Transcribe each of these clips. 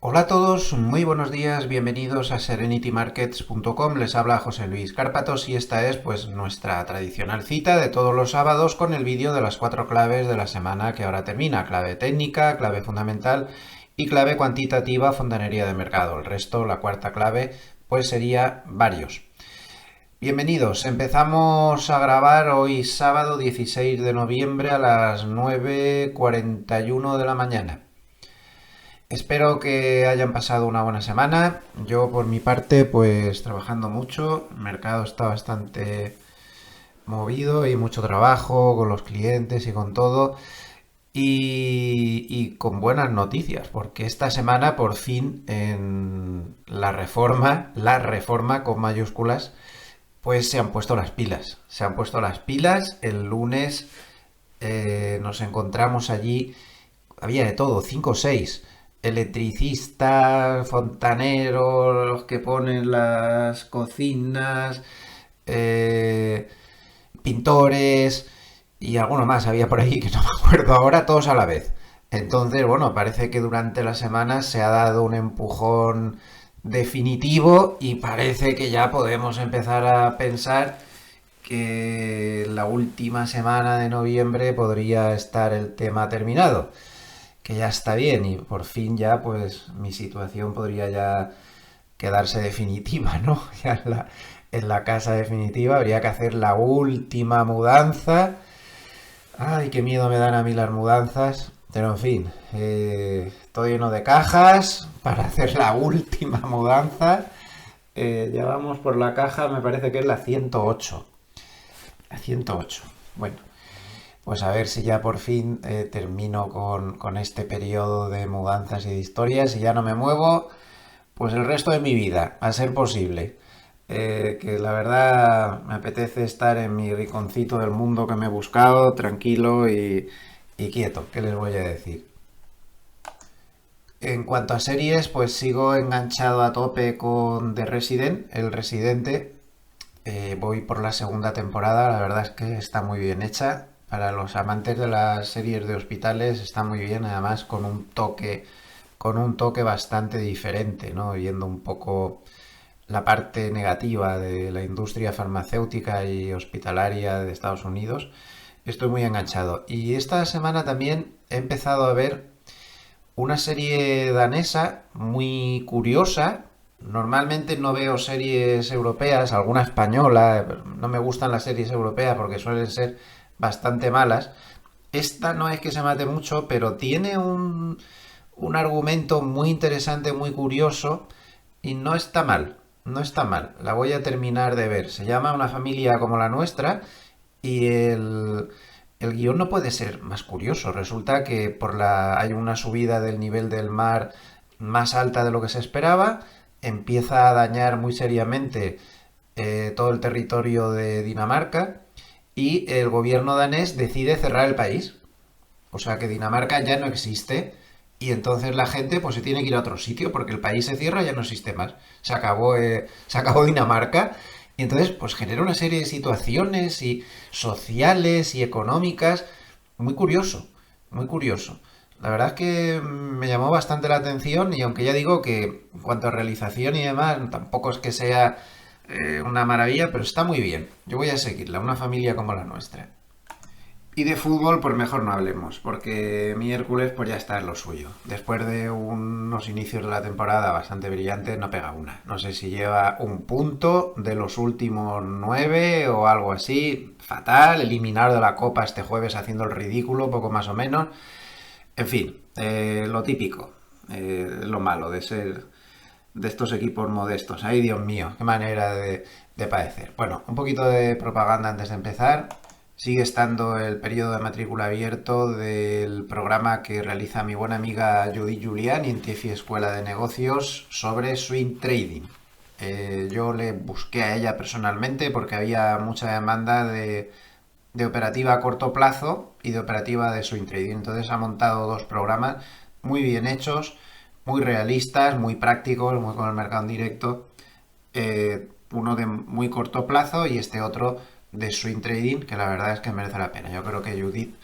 Hola a todos, muy buenos días, bienvenidos a serenitymarkets.com. Les habla José Luis Cárpatos y esta es pues nuestra tradicional cita de todos los sábados con el vídeo de las 4 claves de la semana que ahora termina: clave técnica, clave fundamental y clave cuantitativa, fontanería de mercado. El resto, la cuarta clave, pues sería varios. Bienvenidos, empezamos a grabar hoy sábado 16 de noviembre a las 9:41 de la mañana. Espero que hayan pasado una buena semana. Yo por mi parte pues trabajando mucho. El mercado está bastante movido y mucho trabajo con los clientes y con todo. Y con buenas noticias, porque esta semana por fin en la reforma con mayúsculas, pues se han puesto las pilas. Se han puesto las pilas. El lunes nos encontramos allí, había de todo, 5 o 6 electricistas, fontaneros, los que ponen las cocinas, eh, pintores y alguno más había por ahí que no me acuerdo ahora, todos a la vez. Entonces, bueno, parece que durante la semana se ha dado un empujón definitivo y parece que ya podemos empezar a pensar que la última semana de noviembre podría estar el tema terminado, que ya está bien y por fin ya pues mi situación podría ya quedarse definitiva, ¿no? Ya en la casa definitiva habría que hacer la última mudanza. Ay, qué miedo me dan a mí las mudanzas. Pero en fin, todo lleno de cajas para hacer la última mudanza. Ya vamos por la caja, me parece que es la 108. La 108. Bueno, pues a ver si ya por fin termino con este periodo de mudanzas y de historias y ya no me muevo pues el resto de mi vida, a ser posible. Que la verdad me apetece estar en mi rinconcito del mundo que me he buscado, tranquilo y quieto, ¿qué les voy a decir? En cuanto a series, pues sigo enganchado a tope con The Resident, El Residente. Voy por la segunda temporada, la verdad es que está muy bien hecha. Para los amantes de las series de hospitales está muy bien, además con un toque bastante diferente, ¿no? Viendo un poco la parte negativa de la industria farmacéutica y hospitalaria de Estados Unidos. Estoy muy enganchado. Y esta semana también he empezado a ver una serie danesa muy curiosa. Normalmente no veo series europeas, alguna española. No me gustan las series europeas porque suelen ser bastante malas. Esta no es que se mate mucho, pero tiene un argumento muy interesante, muy curioso y no está mal. No está mal. La voy a terminar de ver. Se llama Una familia como la nuestra y el guión no puede ser más curioso. Resulta que hay una subida del nivel del mar más alta de lo que se esperaba, empieza a dañar muy seriamente todo el territorio de Dinamarca y el gobierno danés decide cerrar el país. O sea que Dinamarca ya no existe y entonces la gente pues se tiene que ir a otro sitio porque el país se cierra y ya no existe más. Se acabó Dinamarca y entonces pues genera una serie de situaciones y sociales y económicas muy curioso, muy curioso. La verdad es que me llamó bastante la atención y aunque ya digo que en cuanto a realización y demás tampoco es que sea una maravilla, pero está muy bien. Yo voy a seguirla, Una familia como la nuestra. Y de fútbol, pues mejor no hablemos, porque miércoles pues ya está en lo suyo. Después de unos inicios de la temporada bastante brillantes, no pega una. No sé si lleva un punto de los últimos 9 o algo así. Fatal, eliminado de la Copa este jueves haciendo el ridículo, poco más o menos. En fin, lo típico, lo malo de ser de estos equipos modestos. Ay, Dios mío, qué manera de padecer. Bueno, un poquito de propaganda antes de empezar. Sigue estando el periodo de matrícula abierto del programa que realiza mi buena amiga Judith Julián en TIFI Escuela de Negocios sobre swing trading. Yo le busqué a ella personalmente porque había mucha demanda de operativa a corto plazo y de operativa de swing trading. Entonces ha montado dos programas muy bien hechos, muy realistas, muy prácticos, muy con el mercado en directo. Uno de muy corto plazo y este otro de swing trading, que la verdad es que merece la pena. Yo creo que Judith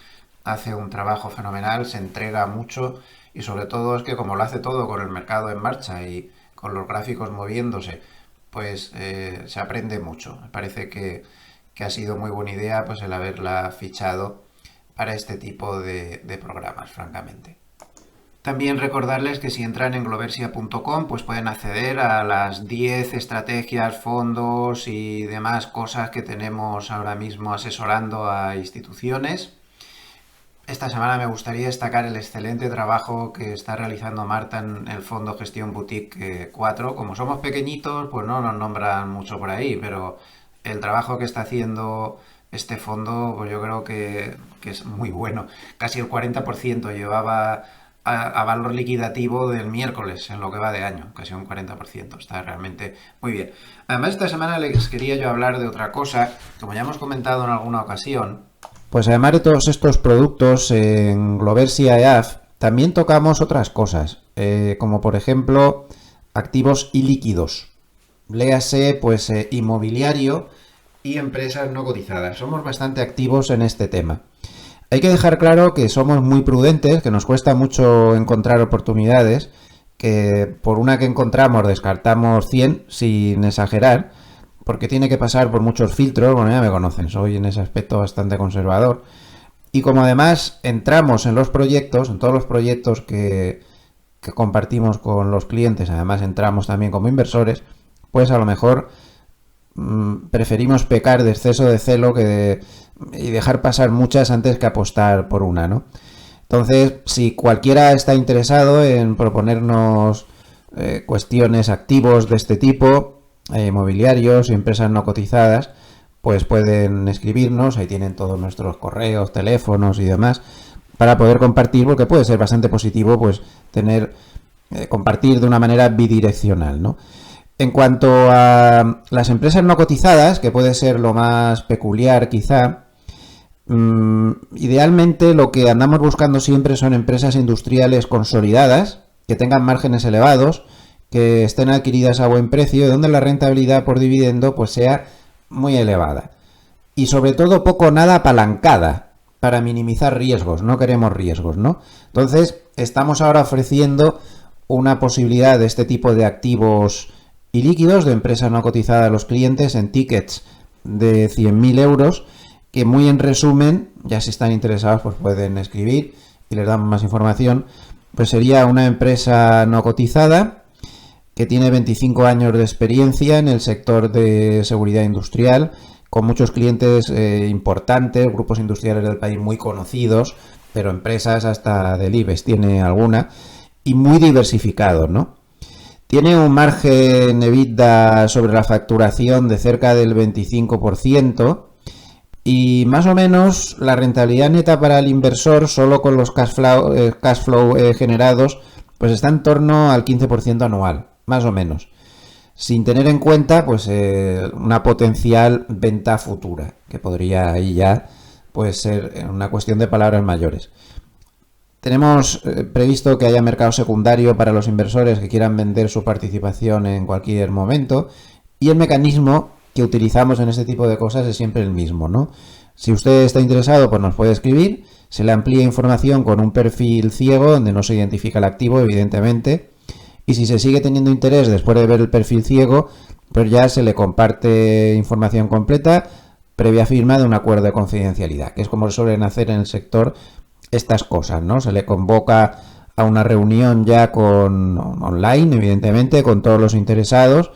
hace un trabajo fenomenal, se entrega mucho y sobre todo es que como lo hace todo con el mercado en marcha y con los gráficos moviéndose, pues se aprende mucho. Me parece que ha sido muy buena idea pues el haberla fichado para este tipo de programas, francamente. También recordarles que si entran en gloversia.com pues pueden acceder a las 10 estrategias, fondos y demás cosas que tenemos ahora mismo asesorando a instituciones. Esta semana me gustaría destacar el excelente trabajo que está realizando Marta en el Fondo Gestión Boutique 4. Como somos pequeñitos, pues no nos nombran mucho por ahí, pero el trabajo que está haciendo este fondo, pues yo creo que es muy bueno. Casi el 40% llevaba a valor liquidativo del miércoles en lo que va de año, casi un 40%. Está realmente muy bien. Además, esta semana les quería yo hablar de otra cosa, como ya hemos comentado en alguna ocasión. Pues además de todos estos productos en Gloversia EAF, también tocamos otras cosas, como por ejemplo activos ilíquidos. Léase pues inmobiliario y empresas no cotizadas. Somos bastante activos en este tema. Hay que dejar claro que somos muy prudentes, que nos cuesta mucho encontrar oportunidades, que por una que encontramos descartamos 100 sin exagerar, porque tiene que pasar por muchos filtros. Bueno, ya me conocen, soy en ese aspecto bastante conservador. Y como además entramos en los proyectos, en todos los proyectos que compartimos con los clientes, además entramos también como inversores, pues a lo mejor preferimos pecar de exceso de celo y dejar pasar muchas antes que apostar por una, ¿no? Entonces, si cualquiera está interesado en proponernos cuestiones, activos de este tipo, mobiliarios y empresas no cotizadas, pues pueden escribirnos, ahí tienen todos nuestros correos, teléfonos y demás, para poder compartir, porque puede ser bastante positivo pues tener compartir de una manera bidireccional, ¿no? En cuanto a las empresas no cotizadas, que puede ser lo más peculiar quizá, idealmente lo que andamos buscando siempre son empresas industriales consolidadas, que tengan márgenes elevados, que estén adquiridas a buen precio y donde la rentabilidad por dividendo pues sea muy elevada. Y sobre todo poco o nada apalancada para minimizar riesgos, no queremos riesgos, ¿no? Entonces estamos ahora ofreciendo una posibilidad de este tipo de activos ilíquidos de empresas no cotizadas a los clientes en tickets de 100.000 euros, que muy en resumen, ya si están interesados pues pueden escribir y les damos más información. Pues sería una empresa no cotizada que tiene 25 años de experiencia en el sector de seguridad industrial, con muchos clientes importantes, grupos industriales del país muy conocidos, pero empresas hasta del IBEX tiene alguna, y muy diversificado, ¿no? Tiene un margen EBITDA sobre la facturación de cerca del 25%, y más o menos la rentabilidad neta para el inversor, solo con los cash flow generados, pues está en torno al 15% anual, más o menos, sin tener en cuenta pues una potencial venta futura, que podría ahí ya pues ser una cuestión de palabras mayores. Tenemos previsto que haya mercado secundario para los inversores que quieran vender su participación en cualquier momento, y el mecanismo que utilizamos en este tipo de cosas es siempre el mismo, ¿no? Si usted está interesado, pues nos puede escribir, se le amplía información con un perfil ciego donde no se identifica el activo, evidentemente, y si se sigue teniendo interés después de ver el perfil ciego, pues ya se le comparte información completa previa firma de un acuerdo de confidencialidad, que es como suelen hacer en el sector estas cosas, ¿no? Se le convoca a una reunión ya online, evidentemente, con todos los interesados,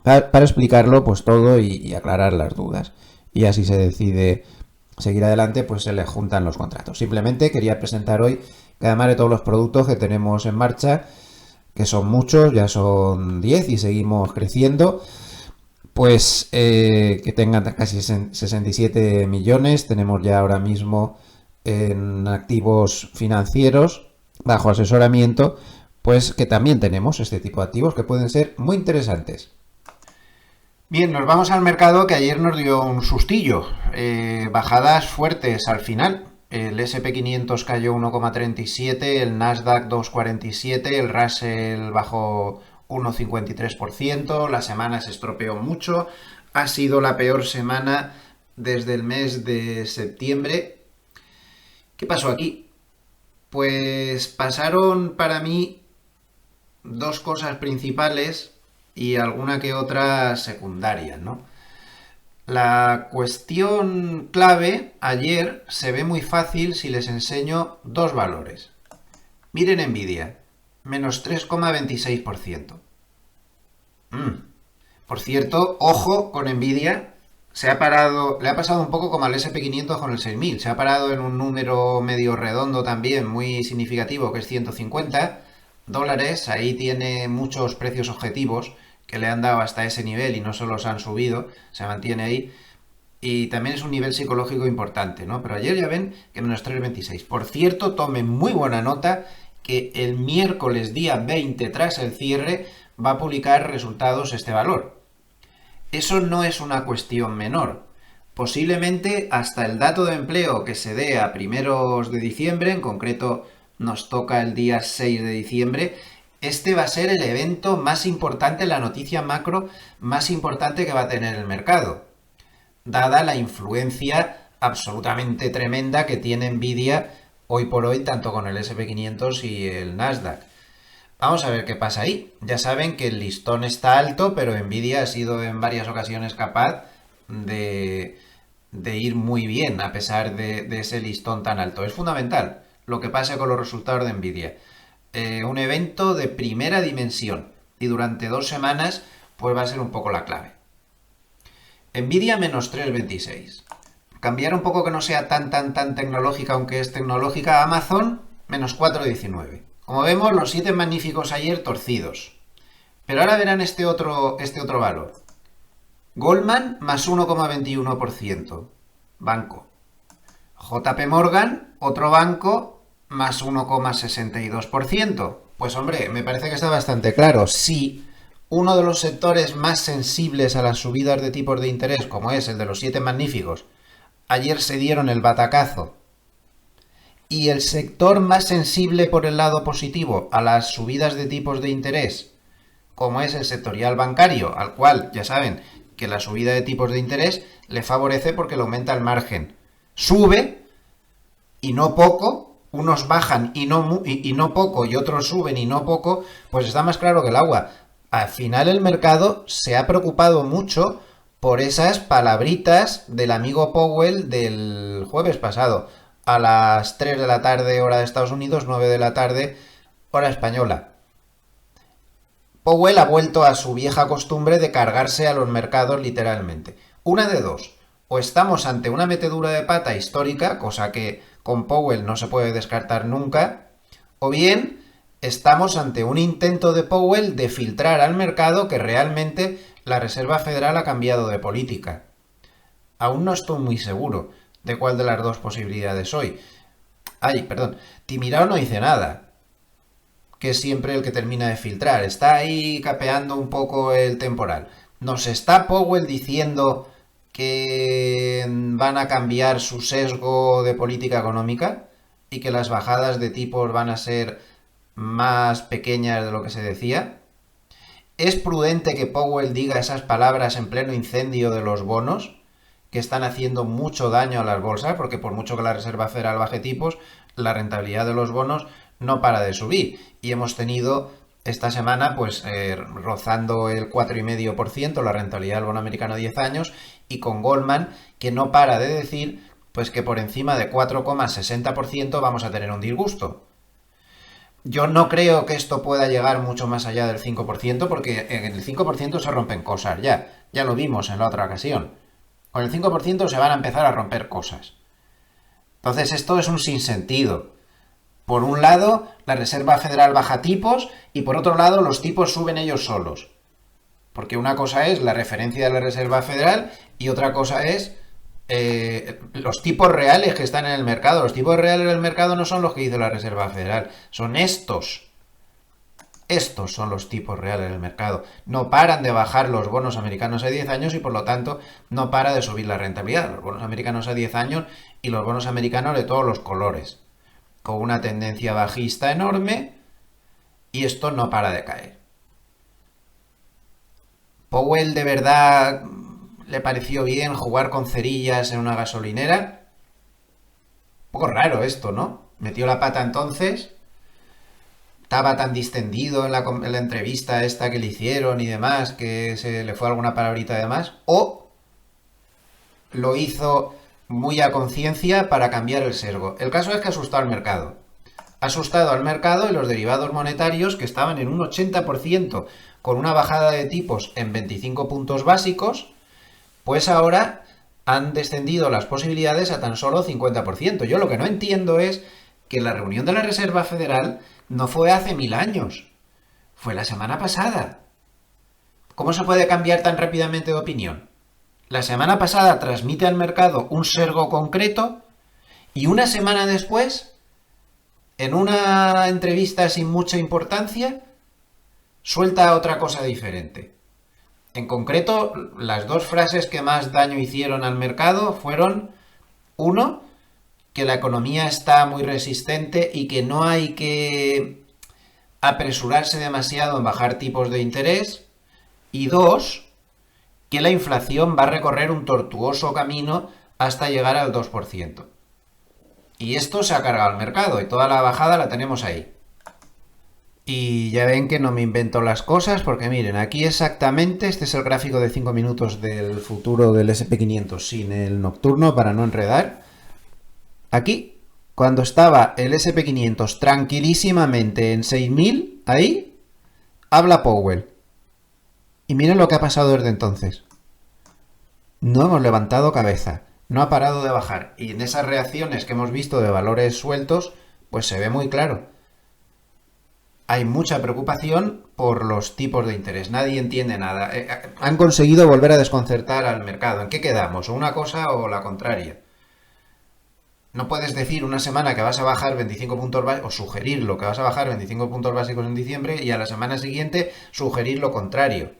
para explicarlo pues todo y aclarar las dudas. Y así se decide seguir adelante, pues se le juntan los contratos. Simplemente quería presentar hoy que además de todos los productos que tenemos en marcha, que son muchos, ya son 10 y seguimos creciendo, pues que tengan casi 67 millones, tenemos ya ahora mismo en activos financieros bajo asesoramiento, pues que también tenemos este tipo de activos que pueden ser muy interesantes. Bien, nos vamos al mercado, que ayer nos dio un sustillo, bajadas fuertes al final. El SP500 cayó 1,37, el Nasdaq 2,47, el Russell bajó 1,53%, la semana se estropeó mucho, ha sido la peor semana desde el mes de septiembre. ¿Qué pasó aquí? Pues pasaron para mí dos cosas principales y alguna que otra secundaria, ¿no? La cuestión clave ayer se ve muy fácil si les enseño dos valores. Miren Nvidia, menos 3,26%. Por cierto, ojo con Nvidia, le ha pasado un poco como al SP500 con el 6000, se ha parado en un número medio redondo también, muy significativo, que es $150. Ahí tiene muchos precios objetivos que le han dado hasta ese nivel y no solo se han subido, se mantiene ahí. Y también es un nivel psicológico importante, ¿no? Pero ayer ya ven que menos 3,26. Por cierto, tomen muy buena nota que el miércoles día 20, tras el cierre, va a publicar resultados este valor. Eso no es una cuestión menor. Posiblemente hasta el dato de empleo que se dé a primeros de diciembre, en concreto nos toca el día 6 de diciembre, este va a ser el evento más importante, la noticia macro más importante que va a tener el mercado, dada la influencia absolutamente tremenda que tiene Nvidia hoy por hoy, tanto con el SP500 y el Nasdaq. Vamos a ver qué pasa ahí. Ya saben que el listón está alto, pero Nvidia ha sido en varias ocasiones capaz de ir muy bien a pesar de ese listón tan alto. Es fundamental lo que pasa con los resultados de Nvidia. Un evento de primera dimensión y durante 2 semanas pues va a ser un poco la clave. Nvidia menos 3,26. Cambiar un poco que no sea tan tecnológica, aunque es tecnológica. Amazon menos 4,19. Como vemos, los 7 magníficos ayer torcidos. Pero ahora verán este otro valor. Goldman más 1,21%. Banco. JP Morgan, otro banco, más 1,62%. Pues hombre, me parece que está bastante claro. Si uno de los sectores más sensibles a las subidas de tipos de interés, como es el de los 7 magníficos, ayer se dieron el batacazo, y el sector más sensible por el lado positivo a las subidas de tipos de interés, como es el sectorial bancario, al cual ya saben que la subida de tipos de interés le favorece porque le aumenta el margen. Sube y no poco, unos bajan y no poco y otros suben y no poco, pues está más claro que el agua. Al final el mercado se ha preocupado mucho por esas palabritas del amigo Powell del jueves pasado, a las 3 de la tarde hora de Estados Unidos, 9 de la tarde hora española. Powell ha vuelto a su vieja costumbre de cargarse a los mercados literalmente. Una de dos, o estamos ante una metedura de pata histórica, cosa que con Powell no se puede descartar nunca, o bien estamos ante un intento de Powell de filtrar al mercado que realmente la Reserva Federal ha cambiado de política. Aún no estoy muy seguro de cuál de las dos posibilidades soy. Timirao no dice nada, que es siempre el que termina de filtrar. Está ahí capeando un poco el temporal. ¿Nos está Powell diciendo que van a cambiar su sesgo de política económica y que las bajadas de tipos van a ser más pequeñas de lo que se decía? ¿Es prudente que Powell diga esas palabras en pleno incendio de los bonos, que están haciendo mucho daño a las bolsas? Porque por mucho que la Reserva Federal baje tipos, la rentabilidad de los bonos no para de subir. Y hemos tenido esta semana pues rozando el 4,5% la rentabilidad del bono americano a 10 años, y con Goldman, que no para de decir pues que por encima de 4,60% vamos a tener un disgusto. Yo no creo que esto pueda llegar mucho más allá del 5%, porque en el 5% se rompen cosas ya lo vimos en la otra ocasión. Con el 5% se van a empezar a romper cosas. Entonces esto es un sinsentido. Por un lado, la Reserva Federal baja tipos y por otro lado los tipos suben ellos solos. Porque una cosa es la referencia de la Reserva Federal y otra cosa es los tipos reales que están en el mercado. Los tipos reales del mercado no son los que dice la Reserva Federal, son estos. Estos son los tipos reales del mercado. No paran de bajar los bonos americanos a 10 años y por lo tanto no para de subir la rentabilidad. Los bonos americanos a 10 años y los bonos americanos de todos los colores, con una tendencia bajista enorme, y esto no para de caer. ¿Powell de verdad le pareció bien jugar con cerillas en una gasolinera? Un poco raro esto, ¿no? Metió la pata entonces, estaba tan distendido en la entrevista esta que le hicieron y demás, que se le fue alguna palabrita de más, o lo hizo muy a conciencia para cambiar el sesgo. El caso es que asustó al mercado. Ha asustado al mercado y los derivados monetarios, que estaban en un 80% con una bajada de tipos en 25 puntos básicos, pues ahora han descendido las posibilidades a tan solo 50%. Yo lo que no entiendo es que la reunión de la Reserva Federal no fue hace 1000 años, fue la semana pasada. ¿Cómo se puede cambiar tan rápidamente de opinión? La semana pasada transmite al mercado un sesgo concreto y una semana después, en una entrevista sin mucha importancia, suelta otra cosa diferente. En concreto, las dos frases que más daño hicieron al mercado fueron: uno, que la economía está muy resistente y que no hay que apresurarse demasiado en bajar tipos de interés, y dos, que la inflación va a recorrer un tortuoso camino hasta llegar al 2%. Y esto se ha cargado al mercado y toda la bajada la tenemos ahí. Y ya ven que no me invento las cosas, porque miren, aquí exactamente, este es el gráfico de 5 minutos del futuro del SP500 sin el nocturno para no enredar. Aquí, cuando estaba el SP500 tranquilísimamente en 6000, ahí, habla Powell. Y miren lo que ha pasado desde entonces. No hemos levantado cabeza, no ha parado de bajar. Y en esas reacciones que hemos visto de valores sueltos, pues se ve muy claro. Hay mucha preocupación por los tipos de interés. Nadie entiende nada. Han conseguido volver a desconcertar al mercado. ¿En qué quedamos? ¿O una cosa o la contraria? No puedes decir una semana que vas a bajar 25 puntos básicos, o sugerirlo que vas a bajar 25 puntos básicos en diciembre, y a la semana siguiente sugerir lo contrario.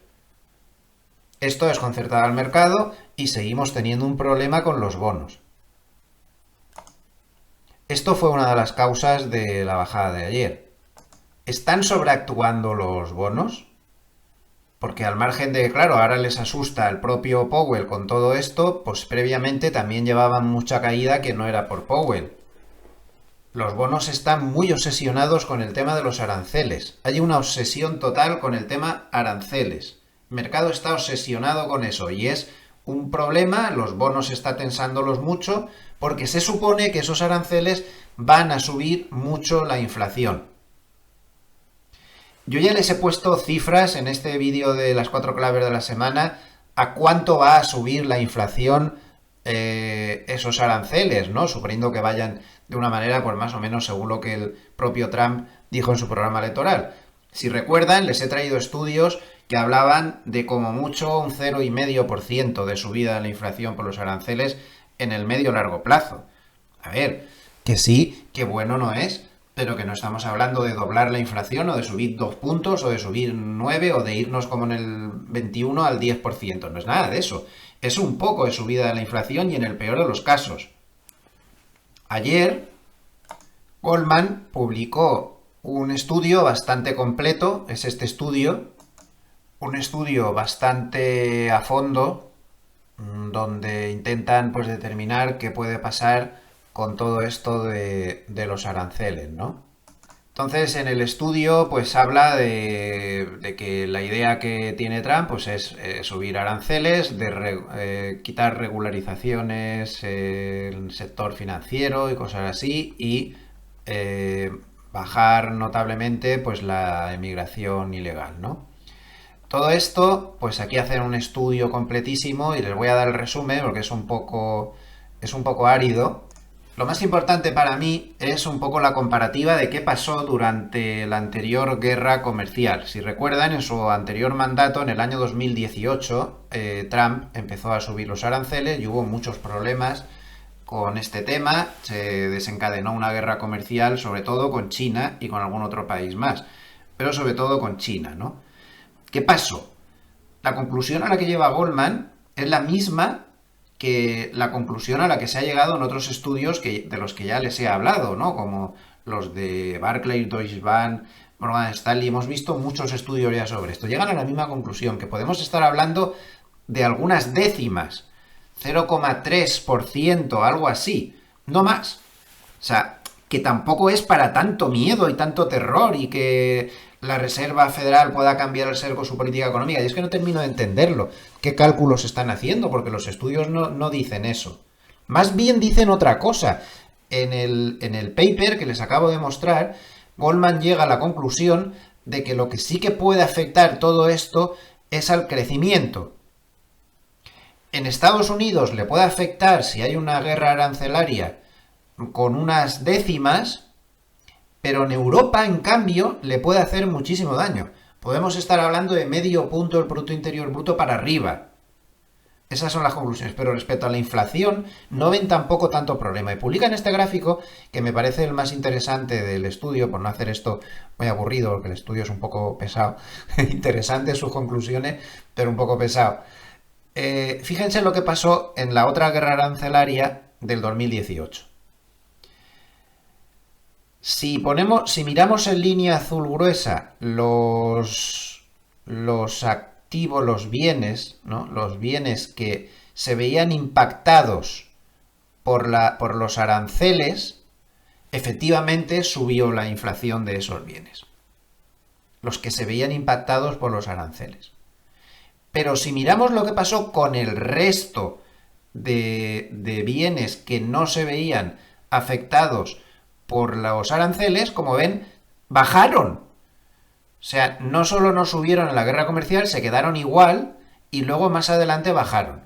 Esto desconcerta al mercado y seguimos teniendo un problema con los bonos. Esto fue una de las causas de la bajada de ayer. ¿Están sobreactuando los bonos? Porque al margen de, claro, ahora les asusta el propio Powell con todo esto, pues previamente también llevaban mucha caída que no era por Powell. Los bonos están muy obsesionados con el tema de los aranceles. Hay una obsesión total con el tema aranceles. El mercado está obsesionado con eso y es un problema. Los bonos está tensándolos mucho porque se supone que esos aranceles van a subir mucho la inflación. Yo ya les he puesto cifras en este vídeo de las 4 claves de la semana a cuánto va a subir la inflación esos aranceles, ¿no? Suponiendo que vayan de una manera, pues más o menos según lo que el propio Trump dijo en su programa electoral. Si recuerdan, les he traído estudios que hablaban de como mucho un 0,5% de subida de la inflación por los aranceles en el medio largo plazo. A ver, que sí, que bueno no es, pero que no estamos hablando de doblar la inflación o de subir 2 puntos o de subir 9 o de irnos como en el 21 al 10%. No es nada de eso. Es un poco de subida de la inflación y en el peor de los casos. Ayer, Goldman publicó un estudio bastante completo, es este estudio, un estudio bastante a fondo, donde intentan pues determinar qué puede pasar con todo esto de los aranceles, ¿no? Entonces, en el estudio, pues habla de que la idea que tiene Trump pues es subir aranceles, de quitar regularizaciones en el sector financiero y cosas así, y bajar notablemente pues la emigración ilegal, ¿no? Todo esto, pues aquí hacen un estudio completísimo y les voy a dar el resumen porque es un poco árido. Lo más importante para mí es un poco la comparativa de qué pasó durante la anterior guerra comercial. Si recuerdan, en su anterior mandato, en el año 2018, Trump empezó a subir los aranceles y hubo muchos problemas con este tema. Se desencadenó una guerra comercial, sobre todo con China y con algún otro país más, pero sobre todo con China, ¿no? ¿Qué pasó? La conclusión a la que lleva Goldman es la misma que la conclusión a la que se ha llegado en otros estudios de los que ya les he hablado, ¿no? Como los de Barclays, Deutsche Bank, Morgan Stanley. Hemos visto muchos estudios ya sobre esto. Llegan a la misma conclusión, que podemos estar hablando de algunas décimas, 0,3%, algo así, no más. O sea, que tampoco es para tanto miedo y tanto terror y que la Reserva Federal pueda cambiar el ser con su política económica. Y es que no termino de entenderlo. ¿Qué cálculos están haciendo? Porque los estudios no dicen eso. Más bien dicen otra cosa. En el paper que les acabo de mostrar, Goldman llega a la conclusión de que lo que sí que puede afectar todo esto es al crecimiento. En Estados Unidos le puede afectar si hay una guerra arancelaria con unas décimas, pero en Europa, en cambio, le puede hacer muchísimo daño. Podemos estar hablando de medio punto del Producto Interior Bruto para arriba. Esas son las conclusiones, pero respecto a la inflación no ven tampoco tanto problema. Y publican este gráfico, que me parece el más interesante del estudio, por no hacer esto muy aburrido, porque el estudio es un poco pesado. Interesante sus conclusiones, pero un poco pesado. Fíjense lo que pasó en la otra guerra arancelaria del 2018. Si miramos en línea azul gruesa los activos, los bienes, ¿no? Los bienes que se veían impactados por los aranceles, efectivamente subió la inflación de esos bienes. Los que se veían impactados por los aranceles. Pero si miramos lo que pasó con el resto de bienes que no se veían afectados por los aranceles, como ven, bajaron. O sea, no solo no subieron en la guerra comercial, se quedaron igual y luego más adelante bajaron.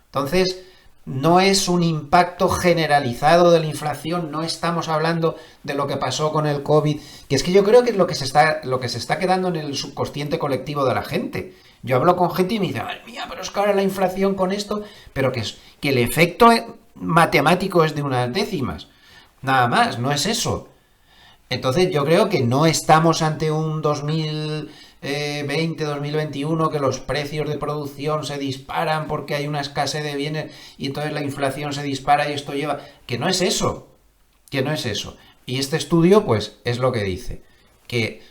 Entonces, no es un impacto generalizado de la inflación, no estamos hablando de lo que pasó con el COVID, que es que yo creo que es lo que se está quedando en el subconsciente colectivo de la gente. Yo hablo con gente y me dice, madre mía, pero es que ahora la inflación con esto, pero que el efecto matemático es de unas décimas. Nada más, no es eso. Entonces yo creo que no estamos ante un 2020, 2021 que los precios de producción se disparan porque hay una escasez de bienes y entonces la inflación se dispara y esto lleva... Que no es eso. Que no es eso. Y este estudio pues es lo que dice. Que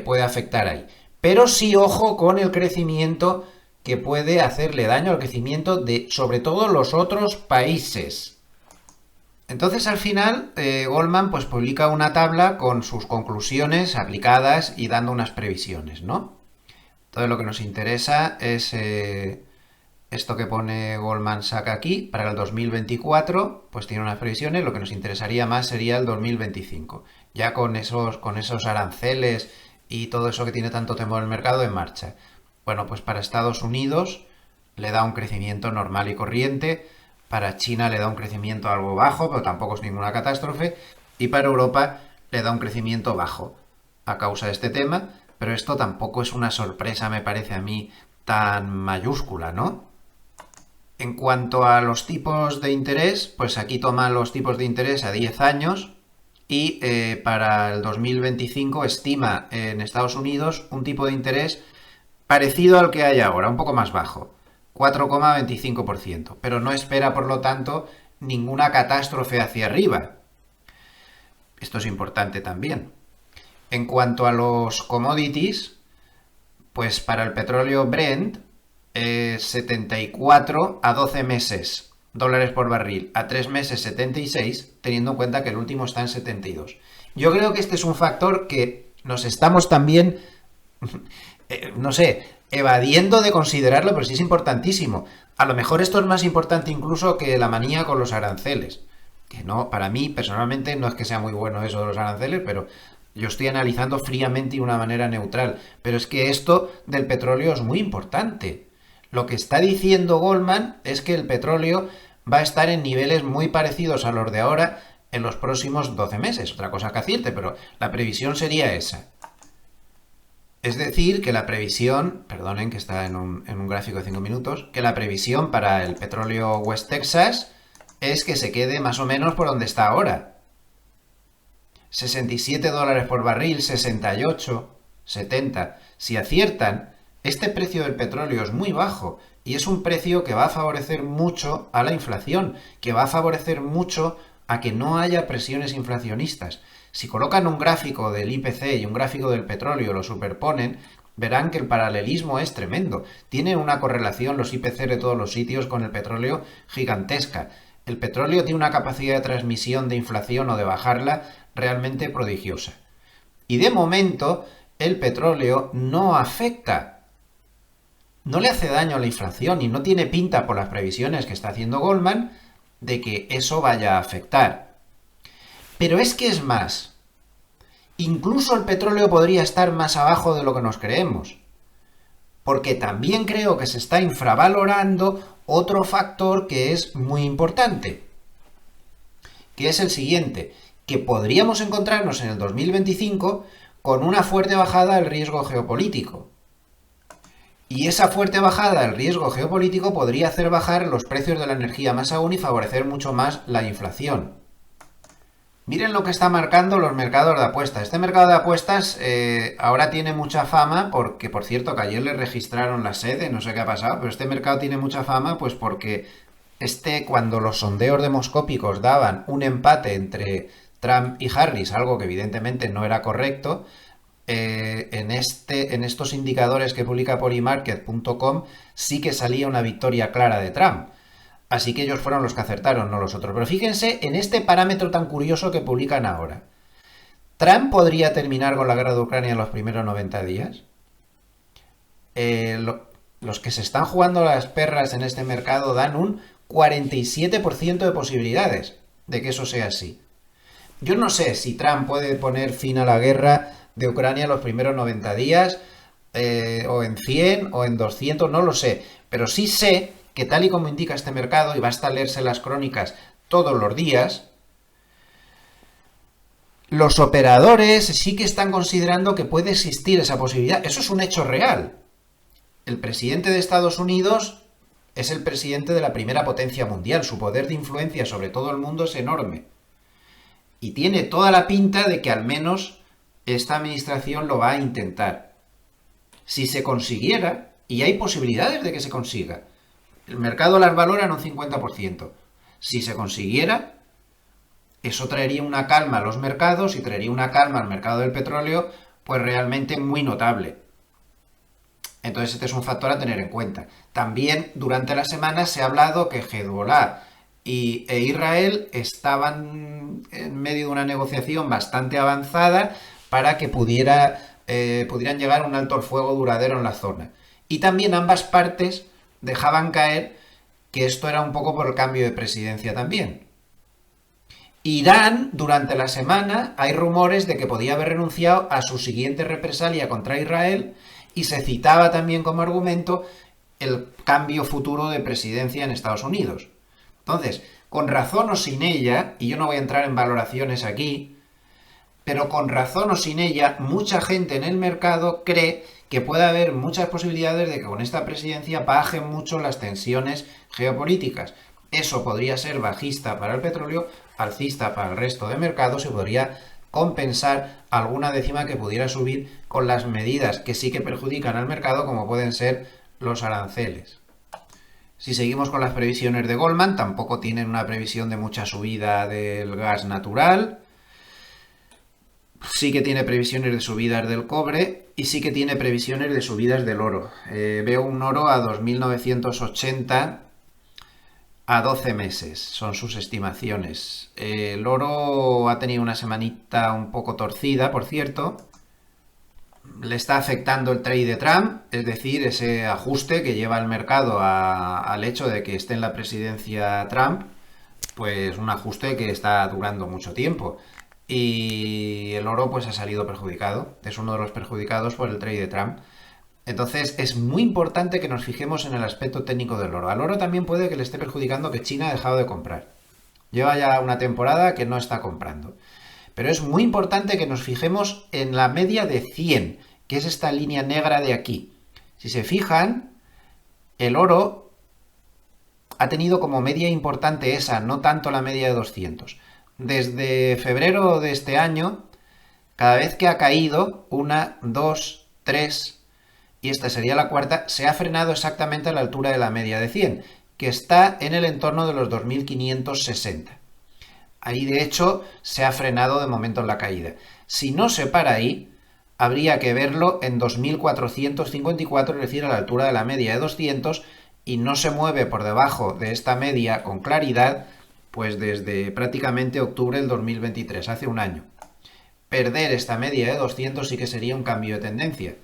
puede afectar ahí. Pero sí, ojo con el crecimiento que puede hacerle daño al crecimiento de sobre todo los otros países. Entonces al final Goldman pues publica una tabla con sus conclusiones aplicadas y dando unas previsiones, ¿no? Entonces lo que nos interesa es esto que pone Goldman Sachs aquí, para el 2024 pues tiene unas previsiones, lo que nos interesaría más sería el 2025, ya con esos aranceles y todo eso que tiene tanto temor el mercado en marcha. Bueno, pues para Estados Unidos le da un crecimiento normal y corriente. Para China le da un crecimiento algo bajo, pero tampoco es ninguna catástrofe. Y para Europa le da un crecimiento bajo a causa de este tema. Pero esto tampoco es una sorpresa, me parece a mí, tan mayúscula, ¿no? En cuanto a los tipos de interés, pues aquí toma los tipos de interés a 10 años. Y para el 2025 estima en Estados Unidos un tipo de interés parecido al que hay ahora, un poco más bajo. 4,25%, pero no espera, por lo tanto, ninguna catástrofe hacia arriba. Esto es importante también. En cuanto a los commodities, pues para el petróleo Brent, 74 a 12 meses dólares por barril, a 3 meses 76, teniendo en cuenta que el último está en 72. Yo creo que este es un factor que nos estamos también, no sé, evadiendo de considerarlo, pero sí es importantísimo. A lo mejor esto es más importante incluso que la manía con los aranceles. Que no, para mí, personalmente, no es que sea muy bueno eso de los aranceles, pero yo estoy analizando fríamente y de una manera neutral. Pero es que esto del petróleo es muy importante. Lo que está diciendo Goldman es que el petróleo va a estar en niveles muy parecidos a los de ahora en los próximos 12 meses. Otra cosa que decirte, pero la previsión sería esa. Es decir, que la previsión, perdonen que está en un gráfico de 5 minutos, que la previsión para el petróleo West Texas es que se quede más o menos por donde está ahora. 67 dólares por barril, 68, 70. Si aciertan, este precio del petróleo es muy bajo y es un precio que va a favorecer mucho a la inflación, que va a favorecer mucho a que no haya presiones inflacionistas. Si colocan un gráfico del IPC y un gráfico del petróleo, lo superponen, verán que el paralelismo es tremendo. Tiene una correlación los IPC de todos los sitios con el petróleo gigantesca. El petróleo tiene una capacidad de transmisión de inflación o de bajarla realmente prodigiosa. Y de momento, el petróleo no afecta, no le hace daño a la inflación y no tiene pinta por las previsiones que está haciendo Goldman de que eso vaya a afectar. Pero es que es más. Incluso el petróleo podría estar más abajo de lo que nos creemos. Porque también creo que se está infravalorando otro factor que es muy importante. Que es el siguiente. Que podríamos encontrarnos en el 2025 con una fuerte bajada del riesgo geopolítico. Y esa fuerte bajada del riesgo geopolítico podría hacer bajar los precios de la energía más aún y favorecer mucho más la inflación. Miren lo que está marcando los mercados de apuestas. Este mercado de apuestas ahora tiene mucha fama porque, por cierto, que ayer le registraron la sede, no sé qué ha pasado, pero este mercado tiene mucha fama pues porque cuando los sondeos demoscópicos daban un empate entre Trump y Harris, algo que evidentemente no era correcto, en estos indicadores que publica Polymarket.com sí que salía una victoria clara de Trump. Así que ellos fueron los que acertaron, no los otros. Pero fíjense en este parámetro tan curioso que publican ahora. ¿Trump podría terminar con la guerra de Ucrania en los primeros 90 días? Los que se están jugando las perras en este mercado dan un 47% de posibilidades de que eso sea así. Yo no sé si Trump puede poner fin a la guerra de Ucrania en los primeros 90 días, o en 100, o en 200, no lo sé. Pero sí sé que tal y como indica este mercado, y basta leerse las crónicas todos los días, los operadores sí que están considerando que puede existir esa posibilidad. Eso es un hecho real. El presidente de Estados Unidos es el presidente de la primera potencia mundial. Su poder de influencia sobre todo el mundo es enorme. Y tiene toda la pinta de que al menos esta administración lo va a intentar. Si se consiguiera, y hay posibilidades de que se consiga, el mercado las valora en un 50%. Si se consiguiera, eso traería una calma a los mercados y traería una calma al mercado del petróleo, pues realmente muy notable. Entonces este es un factor a tener en cuenta. También durante la semana se ha hablado que Hezbollah e Israel estaban en medio de una negociación bastante avanzada para que pudieran llegar a un alto el fuego duradero en la zona. Y también ambas partes dejaban caer que esto era un poco por el cambio de presidencia también. Irán, durante la semana, hay rumores de que podía haber renunciado a su siguiente represalia contra Israel y se citaba también como argumento el cambio futuro de presidencia en Estados Unidos. Entonces, con razón o sin ella, y yo no voy a entrar en valoraciones aquí, pero con razón o sin ella, mucha gente en el mercado cree que puede haber muchas posibilidades de que con esta presidencia bajen mucho las tensiones geopolíticas. Eso podría ser bajista para el petróleo, alcista para el resto de mercados y podría compensar alguna décima que pudiera subir con las medidas que sí que perjudican al mercado, como pueden ser los aranceles. Si seguimos con las previsiones de Goldman, tampoco tienen una previsión de mucha subida del gas natural. Sí que tiene previsiones de subidas del cobre y sí que tiene previsiones de subidas del oro. Veo un oro a 2.980 a 12 meses, son sus estimaciones. El oro ha tenido una semanita un poco torcida, por cierto. Le está afectando el trade de Trump, es decir, ese ajuste que lleva el mercado al hecho de que esté en la presidencia Trump, pues un ajuste que está durando mucho tiempo. Y el oro pues ha salido perjudicado, es uno de los perjudicados por el trade de Trump. Entonces es muy importante que nos fijemos en el aspecto técnico del oro. Al oro también puede que le esté perjudicando que China ha dejado de comprar. Lleva ya una temporada que no está comprando. Pero es muy importante que nos fijemos en la media de 100, que es esta línea negra de aquí. Si se fijan, el oro ha tenido como media importante esa, no tanto la media de 200. Desde febrero de este año, cada vez que ha caído, 1, 2, 3, y esta sería la cuarta, se ha frenado exactamente a la altura de la media de 100, que está en el entorno de los 2.560. Ahí, de hecho, se ha frenado de momento en la caída. Si no se para ahí, habría que verlo en 2.454, es decir, a la altura de la media de 200, y no se mueve por debajo de esta media con claridad, Pues desde prácticamente octubre del 2023, hace un año. Perder esta media de 200 sí que sería un cambio de tendencia.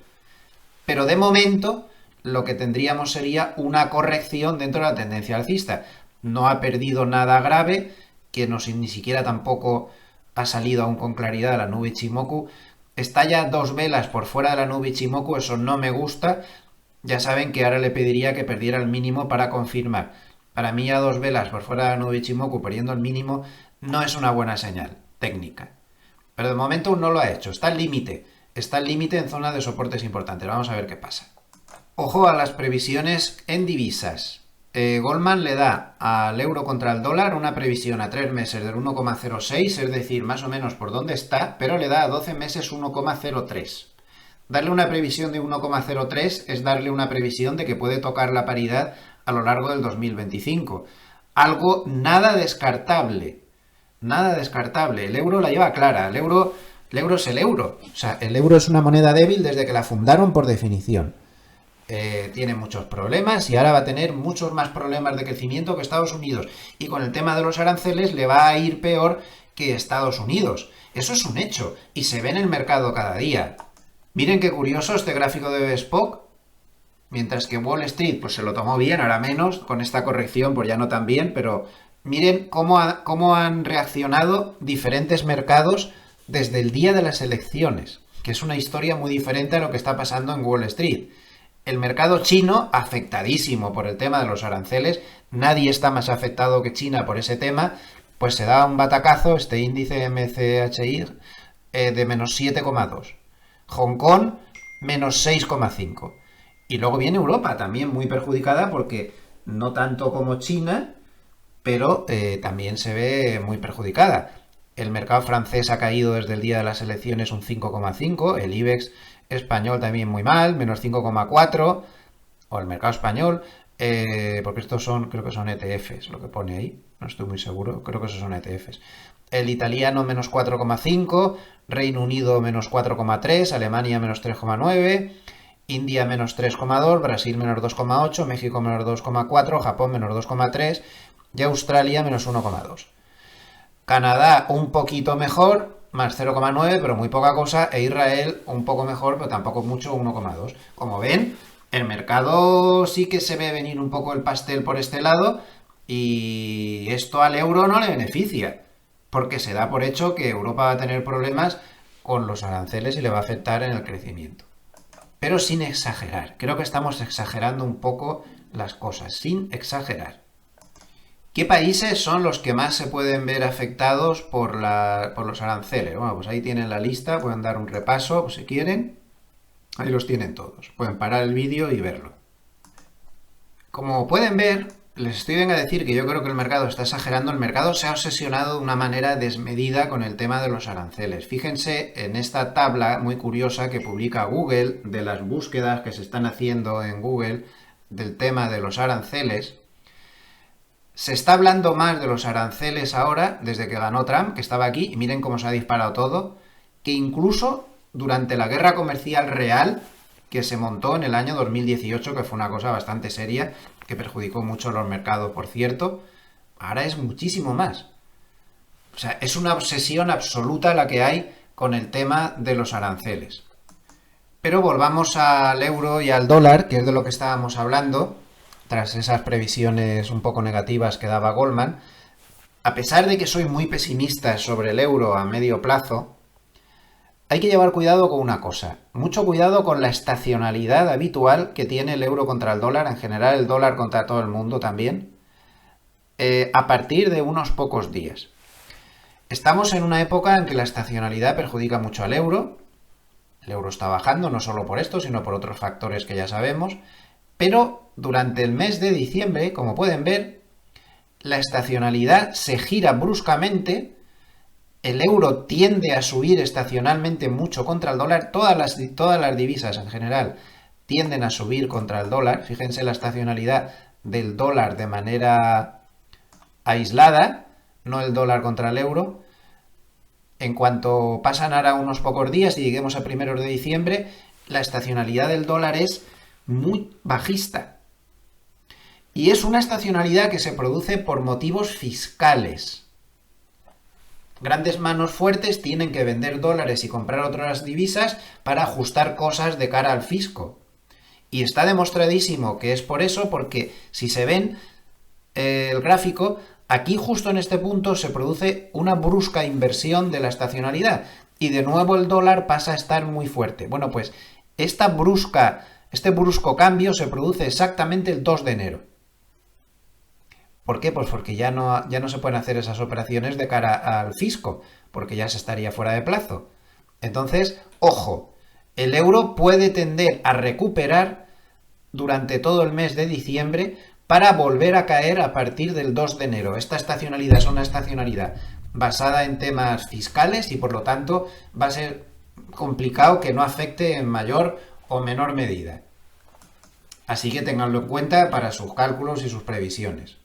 Pero de momento lo que tendríamos sería una corrección dentro de la tendencia alcista. No ha perdido nada grave, que ni siquiera tampoco ha salido aún con claridad la nube Ichimoku. Está ya 2 velas por fuera de la nube Ichimoku, eso no me gusta. Ya saben que ahora le pediría que perdiera el mínimo para confirmar. Para mí ya 2 velas por fuera de la nube Ichimoku perdiendo el mínimo no es una buena señal técnica. Pero de momento aún no lo ha hecho, está al límite. Está al límite en zona de soportes importantes. Vamos a ver qué pasa. Ojo a las previsiones en divisas. Goldman le da al euro contra el dólar una previsión a 3 meses del 1,06, es decir, más o menos por dónde está, pero le da a 12 meses 1,03. Darle una previsión de 1,03 es darle una previsión de que puede tocar la paridad a lo largo del 2025. Algo nada descartable. Nada descartable. El euro la lleva clara. El euro es el euro. O sea, el euro es una moneda débil desde que la fundaron por definición. Tiene muchos problemas y ahora va a tener muchos más problemas de crecimiento que Estados Unidos. Y con el tema de los aranceles le va a ir peor que Estados Unidos. Eso es un hecho y se ve en el mercado cada día. Miren qué curioso este gráfico de Bespoke. Mientras que Wall Street pues se lo tomó bien, ahora menos, con esta corrección pues ya no tan bien, pero miren cómo han reaccionado diferentes mercados desde el día de las elecciones, que es una historia muy diferente a lo que está pasando en Wall Street. El mercado chino, afectadísimo por el tema de los aranceles, nadie está más afectado que China por ese tema, pues se da un batacazo, este índice MCHI, de menos 7,2. Hong Kong, menos 6,5. Y luego viene Europa, también muy perjudicada porque no tanto como China, pero también se ve muy perjudicada. El mercado francés ha caído desde el día de las elecciones un 5,5, el IBEX español también muy mal, menos 5,4, o el mercado español, porque estos creo que son ETFs, lo que pone ahí, no estoy muy seguro, creo que esos son ETFs. El italiano menos 4,5, Reino Unido menos 4,3, Alemania menos 3,9, India menos 3,2, Brasil menos 2,8, México menos 2,4, Japón menos 2,3 y Australia menos 1,2. Canadá un poquito mejor, más 0,9, pero muy poca cosa, e Israel un poco mejor, pero tampoco mucho, 1,2. Como ven, el mercado sí que se ve venir un poco el pastel por este lado y esto al euro no le beneficia, porque se da por hecho que Europa va a tener problemas con los aranceles y le va a afectar en el crecimiento. Pero sin exagerar, creo que estamos exagerando un poco las cosas, sin exagerar. ¿Qué países son los que más se pueden ver afectados por los aranceles? Bueno, pues ahí tienen la lista, pueden dar un repaso pues, si quieren. Ahí los tienen todos. Pueden parar el vídeo y verlo. Como pueden ver, les estoy venga a decir que yo creo que el mercado está exagerando. El mercado se ha obsesionado de una manera desmedida con el tema de los aranceles. Fíjense en esta tabla muy curiosa que publica Google de las búsquedas que se están haciendo en Google del tema de los aranceles. Se está hablando más de los aranceles ahora, desde que ganó Trump, que estaba aquí, y miren cómo se ha disparado todo, que incluso durante la guerra comercial real que se montó en el año 2018, que fue una cosa bastante seria, que perjudicó mucho los mercados, por cierto, ahora es muchísimo más. O sea, es una obsesión absoluta la que hay con el tema de los aranceles. Pero volvamos al euro y al dólar, que es de lo que estábamos hablando. Tras esas previsiones un poco negativas que daba Goldman, a pesar de que soy muy pesimista sobre el euro a medio plazo, hay que llevar cuidado con una cosa, mucho cuidado con la estacionalidad habitual que tiene el euro contra el dólar, en general el dólar contra todo el mundo también, a partir de unos pocos días. Estamos en una época en que la estacionalidad perjudica mucho al euro. El euro está bajando no solo por esto, sino por otros factores que ya sabemos, pero durante el mes de diciembre, como pueden ver, la estacionalidad se gira bruscamente, el euro tiende a subir estacionalmente mucho contra el dólar, todas las divisas en general tienden a subir contra el dólar, fíjense la estacionalidad del dólar de manera aislada, no el dólar contra el euro. En cuanto pasan ahora unos pocos días y lleguemos a primeros de diciembre, la estacionalidad del dólar es muy bajista. Y es una estacionalidad que se produce por motivos fiscales. Grandes manos fuertes tienen que vender dólares y comprar otras divisas para ajustar cosas de cara al fisco. Y está demostradísimo que es por eso, porque si se ven el gráfico, aquí justo en este punto se produce una brusca inversión de la estacionalidad y de nuevo el dólar pasa a estar muy fuerte. Bueno, pues este brusco cambio se produce exactamente el 2 de enero. ¿Por qué? Pues porque ya no se pueden hacer esas operaciones de cara al fisco, porque ya se estaría fuera de plazo. Entonces, ojo, el euro puede tender a recuperar durante todo el mes de diciembre para volver a caer a partir del 2 de enero. Esta estacionalidad es una estacionalidad basada en temas fiscales y por lo tanto va a ser complicado que no afecte en mayor o menor medida. Así que tenganlo en cuenta para sus cálculos y sus previsiones.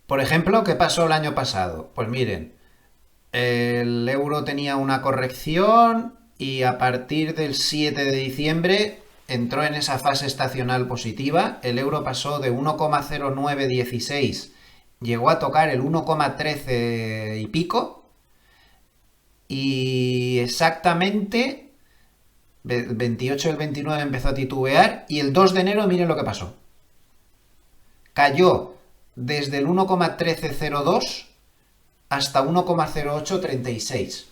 Por ejemplo, ¿qué pasó el año pasado? Pues miren, el euro tenía una corrección y a partir del 7 de diciembre entró en esa fase estacional positiva. El euro pasó de 1,0916, llegó a tocar el 1,13 y pico. Y exactamente el 28 del 29 empezó a titubear y el 2 de enero miren lo que pasó. Cayó desde el 1,1302 hasta 1,0836.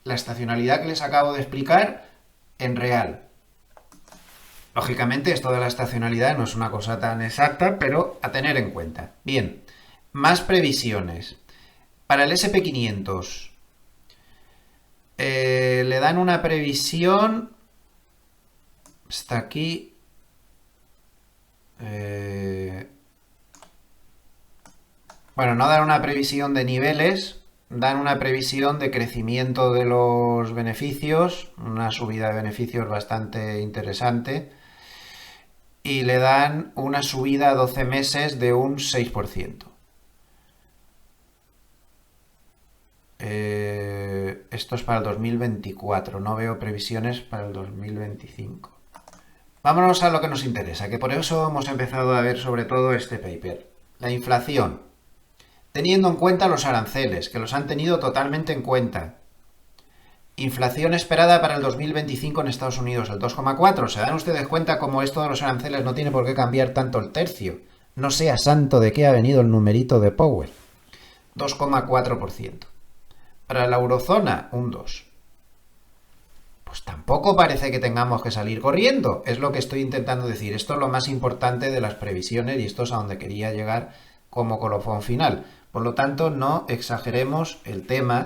La estacionalidad que les acabo de explicar en real. Lógicamente, esto de la estacionalidad no es una cosa tan exacta, pero a tener en cuenta. Bien, más previsiones. Para el SP500 le dan una previsión. Está aquí. Bueno, no dan una previsión de niveles, dan una previsión de crecimiento de los beneficios, una subida de beneficios bastante interesante, y le dan una subida a 12 meses de un 6%. Esto es para el 2024, no veo previsiones para el 2025. Vámonos a lo que nos interesa, que por eso hemos empezado a ver sobre todo este paper. La inflación. Teniendo en cuenta los aranceles, que los han tenido totalmente en cuenta. Inflación esperada para el 2025 en Estados Unidos, el 2,4. ¿Se dan ustedes cuenta cómo esto de los aranceles no tiene por qué cambiar tanto el tercio? No sea santo de qué ha venido el numerito de Powell. 2,4%. Para la eurozona, un 2%. Pues tampoco parece que tengamos que salir corriendo. Es lo que estoy intentando decir. Esto es lo más importante de las previsiones y esto es a donde quería llegar como colofón final. Por lo tanto, no exageremos el tema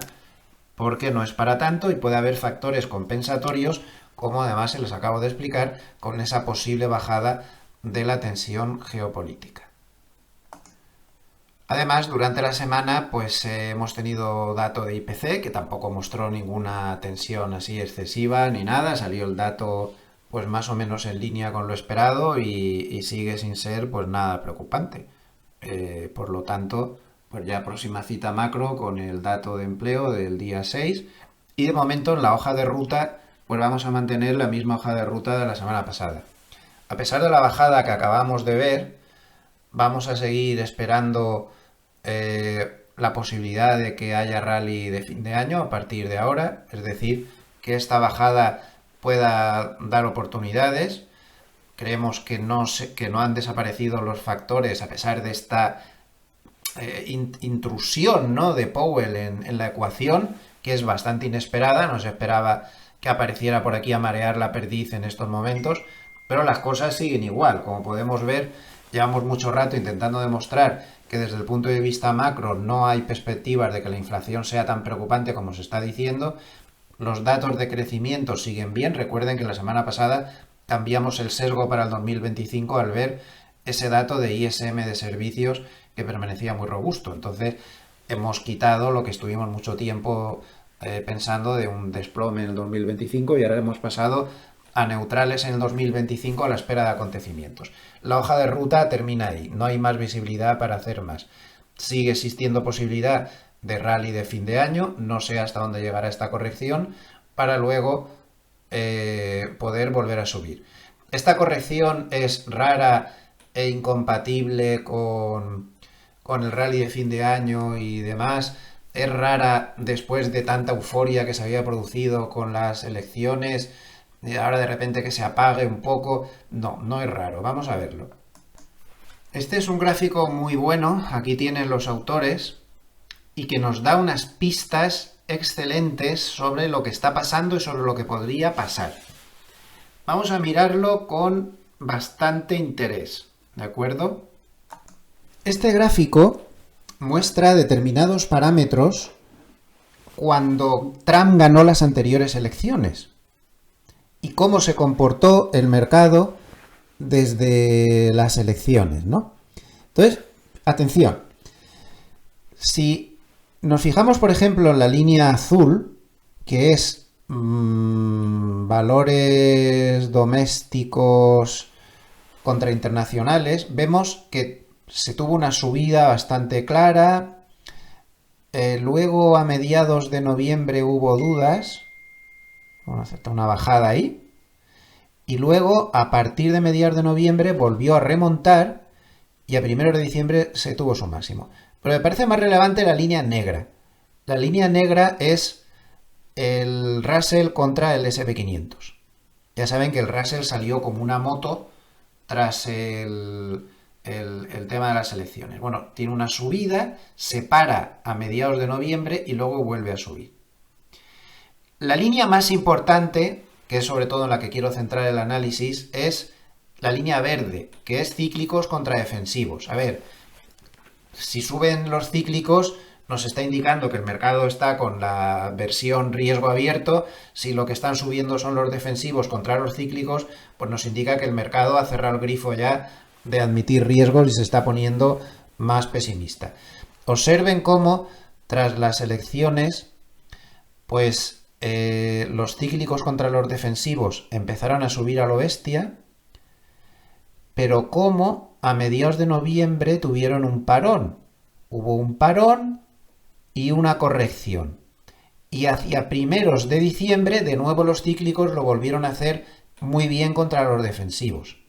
porque no es para tanto y puede haber factores compensatorios, como además se les acabo de explicar, con esa posible bajada de la tensión geopolítica. Además, durante la semana pues hemos tenido dato de IPC, que tampoco mostró ninguna tensión así excesiva ni nada. Salió el dato pues más o menos en línea con lo esperado y sigue sin ser pues nada preocupante. Por lo tanto, pues ya próxima cita macro con el dato de empleo del día 6. Y de momento en la hoja de ruta pues vamos a mantener la misma hoja de ruta de la semana pasada. A pesar de la bajada que acabamos de ver, vamos a seguir esperando la posibilidad de que haya rally de fin de año a partir de ahora, es decir, que esta bajada pueda dar oportunidades. Creemos que no han desaparecido los factores a pesar de esta intrusión, ¿no?, de Powell en la ecuación, que es bastante inesperada. No se esperaba que apareciera por aquí a marear la perdiz en estos momentos, pero las cosas siguen igual. Como podemos ver, llevamos mucho rato intentando demostrar que desde el punto de vista macro no hay perspectivas de que la inflación sea tan preocupante como se está diciendo. Los datos de crecimiento siguen bien. Recuerden que la semana pasada cambiamos el sesgo para el 2025 al ver ese dato de ISM de servicios que permanecía muy robusto. Entonces hemos quitado lo que estuvimos mucho tiempo pensando de un desplome en el 2025 y ahora hemos pasado a neutrales en el 2025 a la espera de acontecimientos. La hoja de ruta termina ahí, no hay más visibilidad para hacer más. Sigue existiendo posibilidad de rally de fin de año, no sé hasta dónde llegará esta corrección, para luego poder volver a subir. Esta corrección es rara e incompatible con el rally de fin de año y demás. Es rara después de tanta euforia que se había producido con las elecciones. Y ahora de repente que se apague un poco. No, no es raro. Vamos a verlo. Este es un gráfico muy bueno. Aquí tienen los autores y que nos da unas pistas excelentes sobre lo que está pasando y sobre lo que podría pasar. Vamos a mirarlo con bastante interés, ¿de acuerdo? Este gráfico muestra determinados parámetros cuando Trump ganó las anteriores elecciones y cómo se comportó el mercado desde las elecciones, ¿no? Entonces, atención, si nos fijamos, por ejemplo, en la línea azul, que es valores domésticos contra internacionales, vemos que se tuvo una subida bastante clara. Luego, a mediados de noviembre, hubo dudas. Vamos a hacer una bajada ahí. Y luego, a partir de mediados de noviembre, volvió a remontar y a primeros de diciembre se tuvo su máximo. Pero me parece más relevante la línea negra. La línea negra es el Russell contra el S&P 500. Ya saben que el Russell salió como una moto tras el tema de las elecciones. Bueno, tiene una subida, se para a mediados de noviembre y luego vuelve a subir. La línea más importante, que es sobre todo en la que quiero centrar el análisis, es la línea verde, que es cíclicos contra defensivos. A ver, si suben los cíclicos, nos está indicando que el mercado está con la versión riesgo abierto. Si lo que están subiendo son los defensivos contra los cíclicos, pues nos indica que el mercado ha cerrado el grifo ya de admitir riesgos y se está poniendo más pesimista. Observen cómo tras las elecciones, pues los cíclicos contra los defensivos empezaron a subir a lo bestia, pero cómo a mediados de noviembre tuvieron un parón. Hubo un parón y una corrección. Y hacia primeros de diciembre, de nuevo los cíclicos lo volvieron a hacer muy bien contra los defensivos.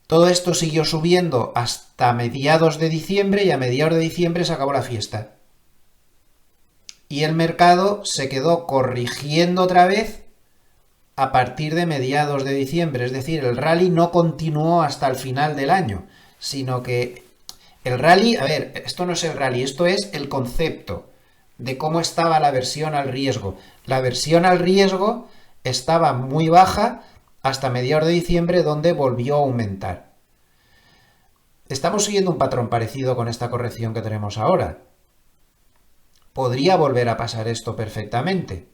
Todo esto siguió subiendo hasta mediados de diciembre y a mediados de diciembre se acabó la fiesta. Y el mercado se quedó corrigiendo otra vez a partir de mediados de diciembre. Es decir, el rally no continuó hasta el final del año, sino que el rally, a ver, esto no es el rally, esto es el concepto de cómo estaba la aversión al riesgo. La aversión al riesgo estaba muy baja hasta mediados de diciembre, donde volvió a aumentar. Estamos siguiendo un patrón parecido con esta corrección que tenemos ahora. Podría volver a pasar esto perfectamente.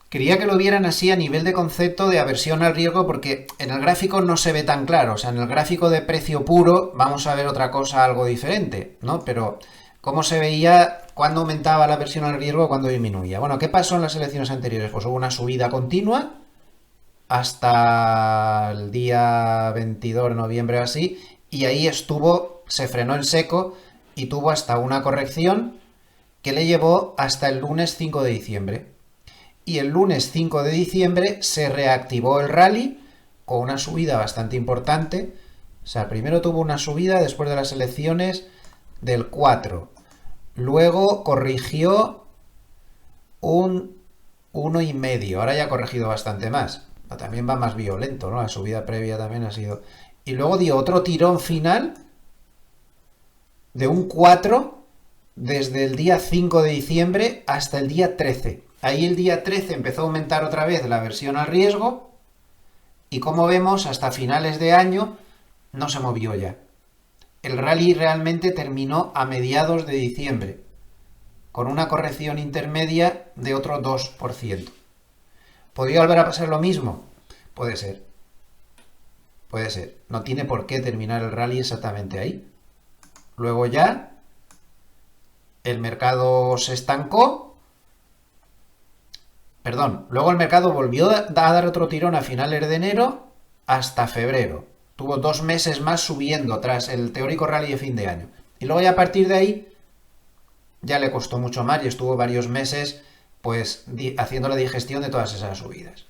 Quería que lo vieran así a nivel de concepto de aversión al riesgo, porque en el gráfico no se ve tan claro. O sea, en el gráfico de precio puro vamos a ver otra cosa algo diferente, ¿no? Pero ¿cómo se veía cuando aumentaba la aversión al riesgo, cuando disminuía? Bueno, ¿qué pasó en las elecciones anteriores? Pues hubo una subida continua hasta el día 22 de noviembre o así, y ahí se frenó en seco y tuvo hasta una corrección que le llevó hasta el lunes 5 de diciembre. Y el lunes 5 de diciembre se reactivó el rally con una subida bastante importante. O sea, primero tuvo una subida después de las elecciones del 4. Luego corrigió un 1,5. Ahora ya ha corregido bastante más. Pero también va más violento, ¿no? La subida previa también ha sido... Y luego dio otro tirón final de un 4 desde el día 5 de diciembre hasta el día 13. Ahí el día 13 empezó a aumentar otra vez la aversión al riesgo y, como vemos, hasta finales de año no se movió ya. El rally realmente terminó a mediados de diciembre, con una corrección intermedia de otro 2%. ¿Podría volver a pasar lo mismo? Puede ser. Puede ser. No tiene por qué terminar el rally exactamente ahí. Luego ya el mercado se estancó. Luego el mercado volvió a dar otro tirón a finales de enero hasta febrero. Tuvo 2 meses más subiendo tras el teórico rally de fin de año. Y luego ya a partir de ahí ya le costó mucho más y estuvo varios meses pues haciendo la digestión de todas esas subidas.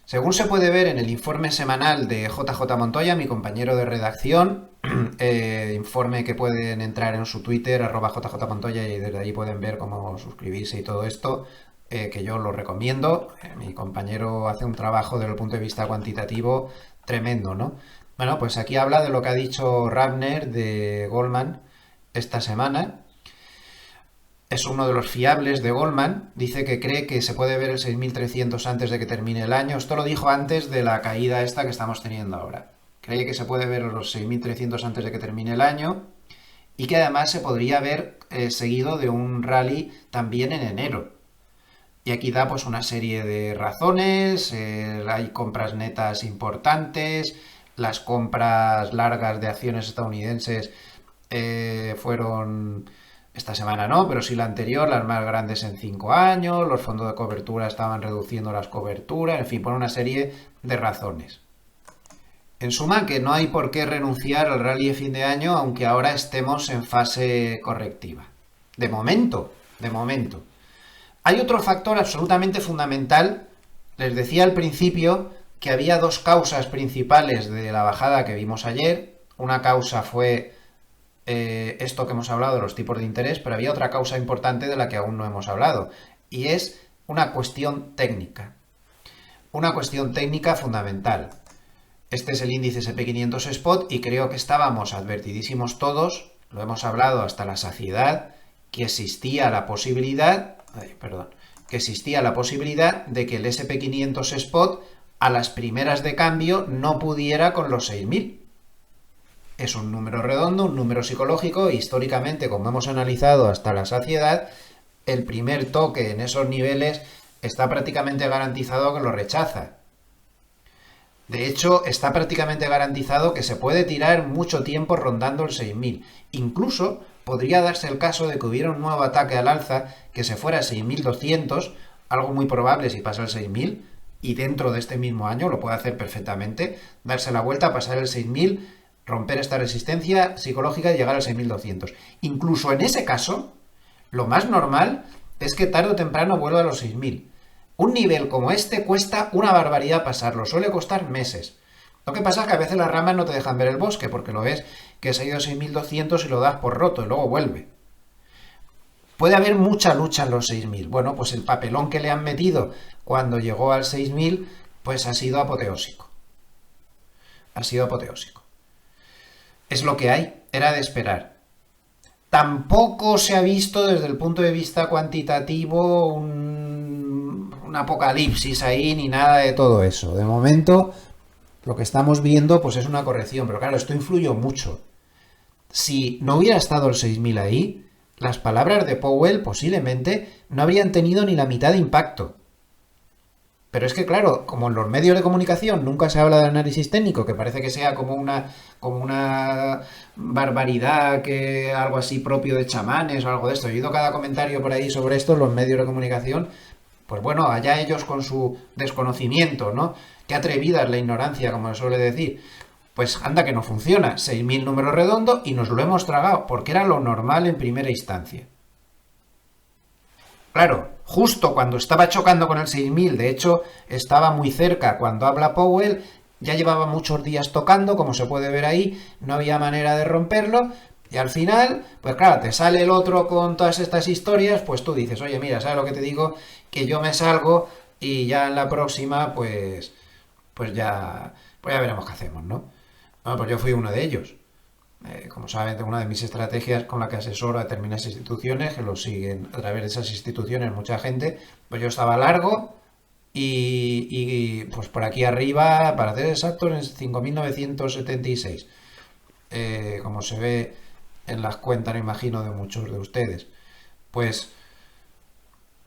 Según se puede ver en el informe semanal de JJ Montoya, mi compañero de redacción, informe que pueden entrar en su Twitter, @JJ Montoya, y desde ahí pueden ver cómo suscribirse y todo esto, que yo lo recomiendo. Mi compañero hace un trabajo desde el punto de vista cuantitativo tremendo, ¿no? Bueno, pues aquí habla de lo que ha dicho Ravner de Goldman esta semana. Es uno de los fiables de Goldman. Dice que cree que se puede ver el 6.300 antes de que termine el año. Esto lo dijo antes de la caída esta que estamos teniendo ahora. Cree que se puede ver los 6.300 antes de que termine el año y que además se podría haber seguido de un rally también en enero. Y aquí da pues una serie de razones. Hay compras netas importantes. Las compras largas de acciones estadounidenses fueron... Esta semana no, pero sí la anterior, las más grandes en 5 años, los fondos de cobertura estaban reduciendo las coberturas, en fin, por una serie de razones. En suma, que no hay por qué renunciar al rally de fin de año, aunque ahora estemos en fase correctiva. De momento, de momento. Hay otro factor absolutamente fundamental. Les decía al principio que había dos causas principales de la bajada que vimos ayer. Una causa fue esto que hemos hablado de los tipos de interés, pero había otra causa importante de la que aún no hemos hablado, y es una cuestión técnica. Una cuestión técnica fundamental. Este es el índice SP500 Spot y creo que estábamos advertidísimos todos, lo hemos hablado hasta la saciedad, que existía la posibilidad, de que el SP500 Spot a las primeras de cambio no pudiera con los 6.000. Es un número redondo, un número psicológico, e históricamente, como hemos analizado hasta la saciedad, el primer toque en esos niveles está prácticamente garantizado que lo rechaza. De hecho, está prácticamente garantizado que se puede tirar mucho tiempo rondando el 6.000. Incluso podría darse el caso de que hubiera un nuevo ataque al alza que se fuera a 6.200, algo muy probable si pasa el 6.000, y dentro de este mismo año lo puede hacer perfectamente, darse la vuelta, pasar el 6.000, romper esta resistencia psicológica y llegar al 6.200. Incluso en ese caso, lo más normal es que tarde o temprano vuelva a los 6.000. Un nivel como este cuesta una barbaridad pasarlo, suele costar meses. Lo que pasa es que a veces las ramas no te dejan ver el bosque, porque lo ves que se ha ido a 6.200 y lo das por roto y luego vuelve. Puede haber mucha lucha en los 6.000. Bueno, pues el papelón que le han metido cuando llegó al 6.000, pues ha sido apoteósico. Ha sido apoteósico. Es lo que hay, era de esperar. Tampoco se ha visto desde el punto de vista cuantitativo un apocalipsis ahí, ni nada de todo eso. De momento, lo que estamos viendo pues es una corrección, pero claro, esto influyó mucho. Si no hubiera estado el 6.000 ahí, las palabras de Powell posiblemente no habrían tenido ni la mitad de impacto. Pero es que, claro, como en los medios de comunicación nunca se habla de análisis técnico, que parece que sea como una barbaridad, que algo así propio de chamanes o algo de esto. He oído cada comentario por ahí sobre esto en los medios de comunicación. Pues bueno, allá ellos con su desconocimiento, ¿no? Qué atrevida es la ignorancia, como se suele decir. Pues anda que no funciona. 6.000 números redondos y nos lo hemos tragado, porque era lo normal en primera instancia. Claro, justo cuando estaba chocando con el 6.000, de hecho estaba muy cerca cuando habla Powell, ya llevaba muchos días tocando, como se puede ver ahí, no había manera de romperlo, y al final, pues claro, te sale el otro con todas estas historias, pues tú dices, oye, mira, ¿sabes lo que te digo? Que yo me salgo y ya en la próxima, pues ya veremos qué hacemos, ¿no? Bueno, pues yo fui uno de ellos. Como saben, una de mis estrategias con la que asesoro a determinadas instituciones, que lo siguen a través de esas instituciones mucha gente, pues yo estaba largo y pues por aquí arriba, para hacer exactos, en 5.976. Como se ve en las cuentas, me imagino, de muchos de ustedes. Pues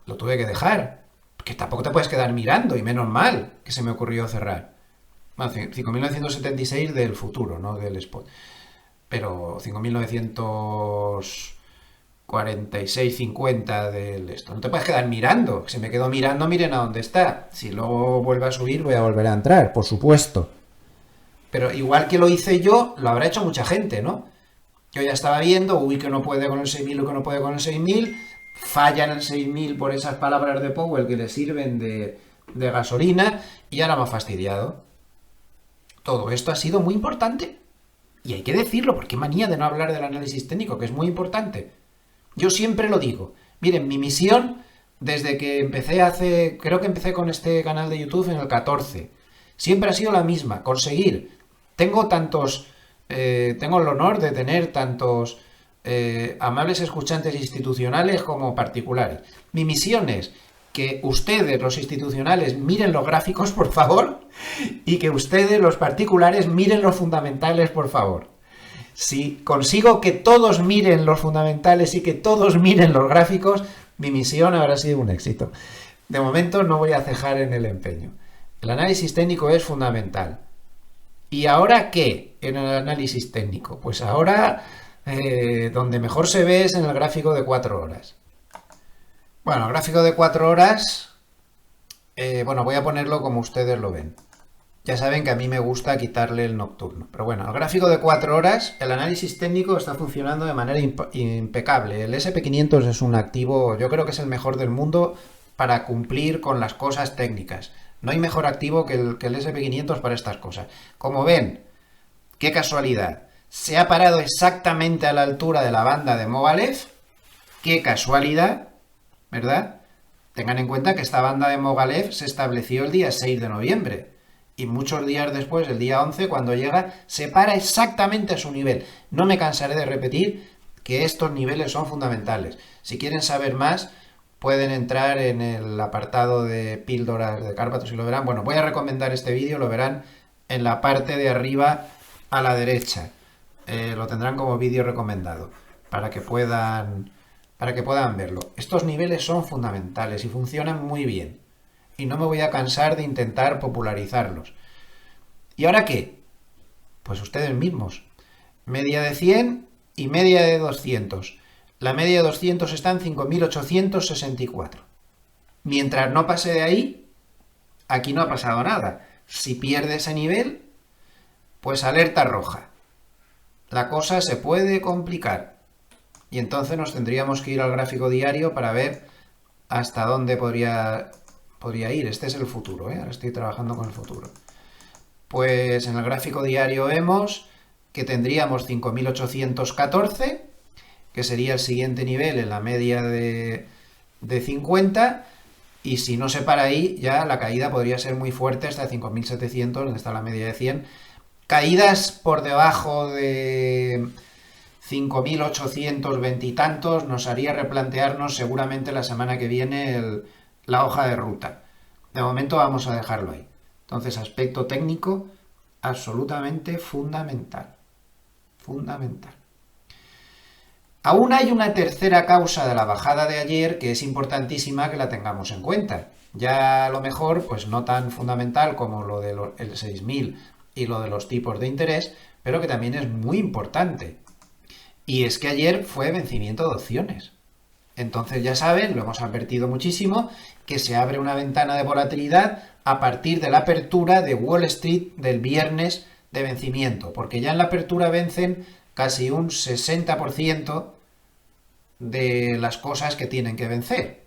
lo tuve que dejar, que tampoco te puedes quedar mirando, y menos mal que se me ocurrió cerrar. Bueno, 5.976 del futuro, no del spot. Pero 5.946,50 del esto. No te puedes quedar mirando. Si me quedo mirando, miren a dónde está. Si luego vuelve a subir, voy a volver a entrar, por supuesto. Pero igual que lo hice yo, lo habrá hecho mucha gente, ¿no? Yo ya estaba viendo, uy, que no puede con el 6.000 o que no puede con el 6.000. Falla en el 6.000 por esas palabras de Powell que le sirven de gasolina. y ahora me ha fastidiado. Todo esto ha sido muy importante. Y hay que decirlo, porque manía de no hablar del análisis técnico, que es muy importante. Yo siempre lo digo. Miren, mi misión, desde que creo que empecé con este canal de YouTube en el 14, siempre ha sido la misma, conseguir. Tengo el honor de tener tantos amables escuchantes institucionales como particulares. Mi misión es que ustedes, los institucionales, miren los gráficos, por favor, y que ustedes, los particulares, miren los fundamentales, por favor. Si consigo que todos miren los fundamentales y que todos miren los gráficos, mi misión habrá sido un éxito. De momento no voy a cejar en el empeño. El análisis técnico es fundamental. ¿Y ahora qué en el análisis técnico? Pues ahora donde mejor se ve es en el gráfico de 4 horas. Bueno, el gráfico de 4 horas, voy a ponerlo como ustedes lo ven. Ya saben que a mí me gusta quitarle el nocturno. Pero bueno, el gráfico de 4 horas, el análisis técnico está funcionando de manera impecable. El SP500 es un activo, yo creo que es el mejor del mundo para cumplir con las cosas técnicas. No hay mejor activo que el SP500 para estas cosas. Como ven, qué casualidad. Se ha parado exactamente a la altura de la banda de Mogilev. Qué casualidad, ¿verdad? Tengan en cuenta que esta banda de Mogilev se estableció el día 6 de noviembre. Y muchos días después, el día 11, cuando llega, se para exactamente a su nivel. No me cansaré de repetir que estos niveles son fundamentales. Si quieren saber más, pueden entrar en el apartado de píldoras de Cárpatos y lo verán. Bueno, voy a recomendar este vídeo, lo verán en la parte de arriba a la derecha. Lo tendrán como vídeo recomendado para que puedan verlo. Estos niveles son fundamentales y funcionan muy bien. Y no me voy a cansar de intentar popularizarlos. ¿Y ahora qué? Pues ustedes mismos. Media de 100 y media de 200. La media de 200 está en 5.864. Mientras no pase de ahí, aquí no ha pasado nada. Si pierde ese nivel, pues alerta roja. La cosa se puede complicar. Y entonces nos tendríamos que ir al gráfico diario para ver hasta dónde podría ir. Este es el futuro, ahora estoy trabajando con el futuro. Pues en el gráfico diario vemos que tendríamos 5.814, que sería el siguiente nivel en la media de 50, y si no se para ahí, ya la caída podría ser muy fuerte hasta 5.700, donde está la media de 100. Caídas por debajo de 5.820 y tantos nos haría replantearnos seguramente la semana que viene la hoja de ruta. De momento vamos a dejarlo ahí. Entonces, aspecto técnico absolutamente fundamental. Fundamental. Aún hay una tercera causa de la bajada de ayer que es importantísima que la tengamos en cuenta. Ya a lo mejor, pues no tan fundamental como lo del 6.000 y lo de los tipos de interés, pero que también es muy importante. Y es que ayer fue vencimiento de opciones. Entonces ya saben, lo hemos advertido muchísimo, que se abre una ventana de volatilidad a partir de la apertura de Wall Street del viernes de vencimiento, porque ya en la apertura vencen casi un 60% de las cosas que tienen que vencer.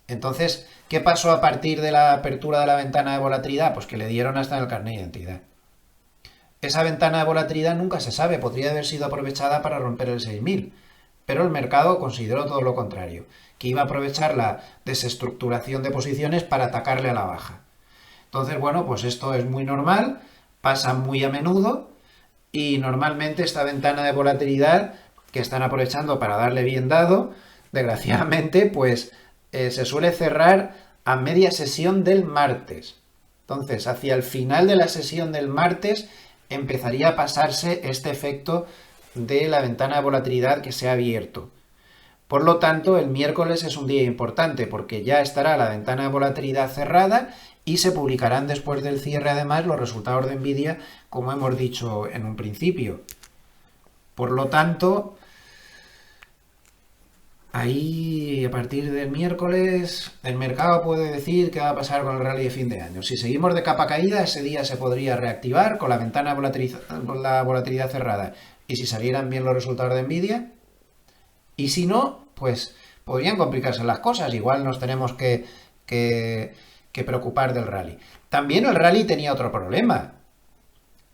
Entonces, ¿qué pasó a partir de la apertura de la ventana de volatilidad? Pues que le dieron hasta en el carnet de identidad. Esa ventana de volatilidad nunca se sabe, podría haber sido aprovechada para romper el 6.000. Pero el mercado consideró todo lo contrario, que iba a aprovechar la desestructuración de posiciones para atacarle a la baja. Entonces, bueno, pues esto es muy normal, pasa muy a menudo y normalmente esta ventana de volatilidad que están aprovechando para darle bien dado, desgraciadamente, pues se suele cerrar a media sesión del martes. Entonces, hacia el final de la sesión del martes empezaría a pasarse este efecto de la ventana de volatilidad que se ha abierto. Por lo tanto, el miércoles es un día importante porque ya estará la ventana de volatilidad cerrada y se publicarán después del cierre además los resultados de Nvidia, como hemos dicho en un principio. Por lo tanto, ahí a partir del miércoles el mercado puede decir qué va a pasar con el rally de fin de año. Si seguimos de capa caída, ese día se podría reactivar con la ventana con la volatilidad cerrada. Y si salieran bien los resultados de Nvidia, y si no, pues podrían complicarse las cosas. Igual nos tenemos que que preocupar del rally. También el rally tenía otro problema.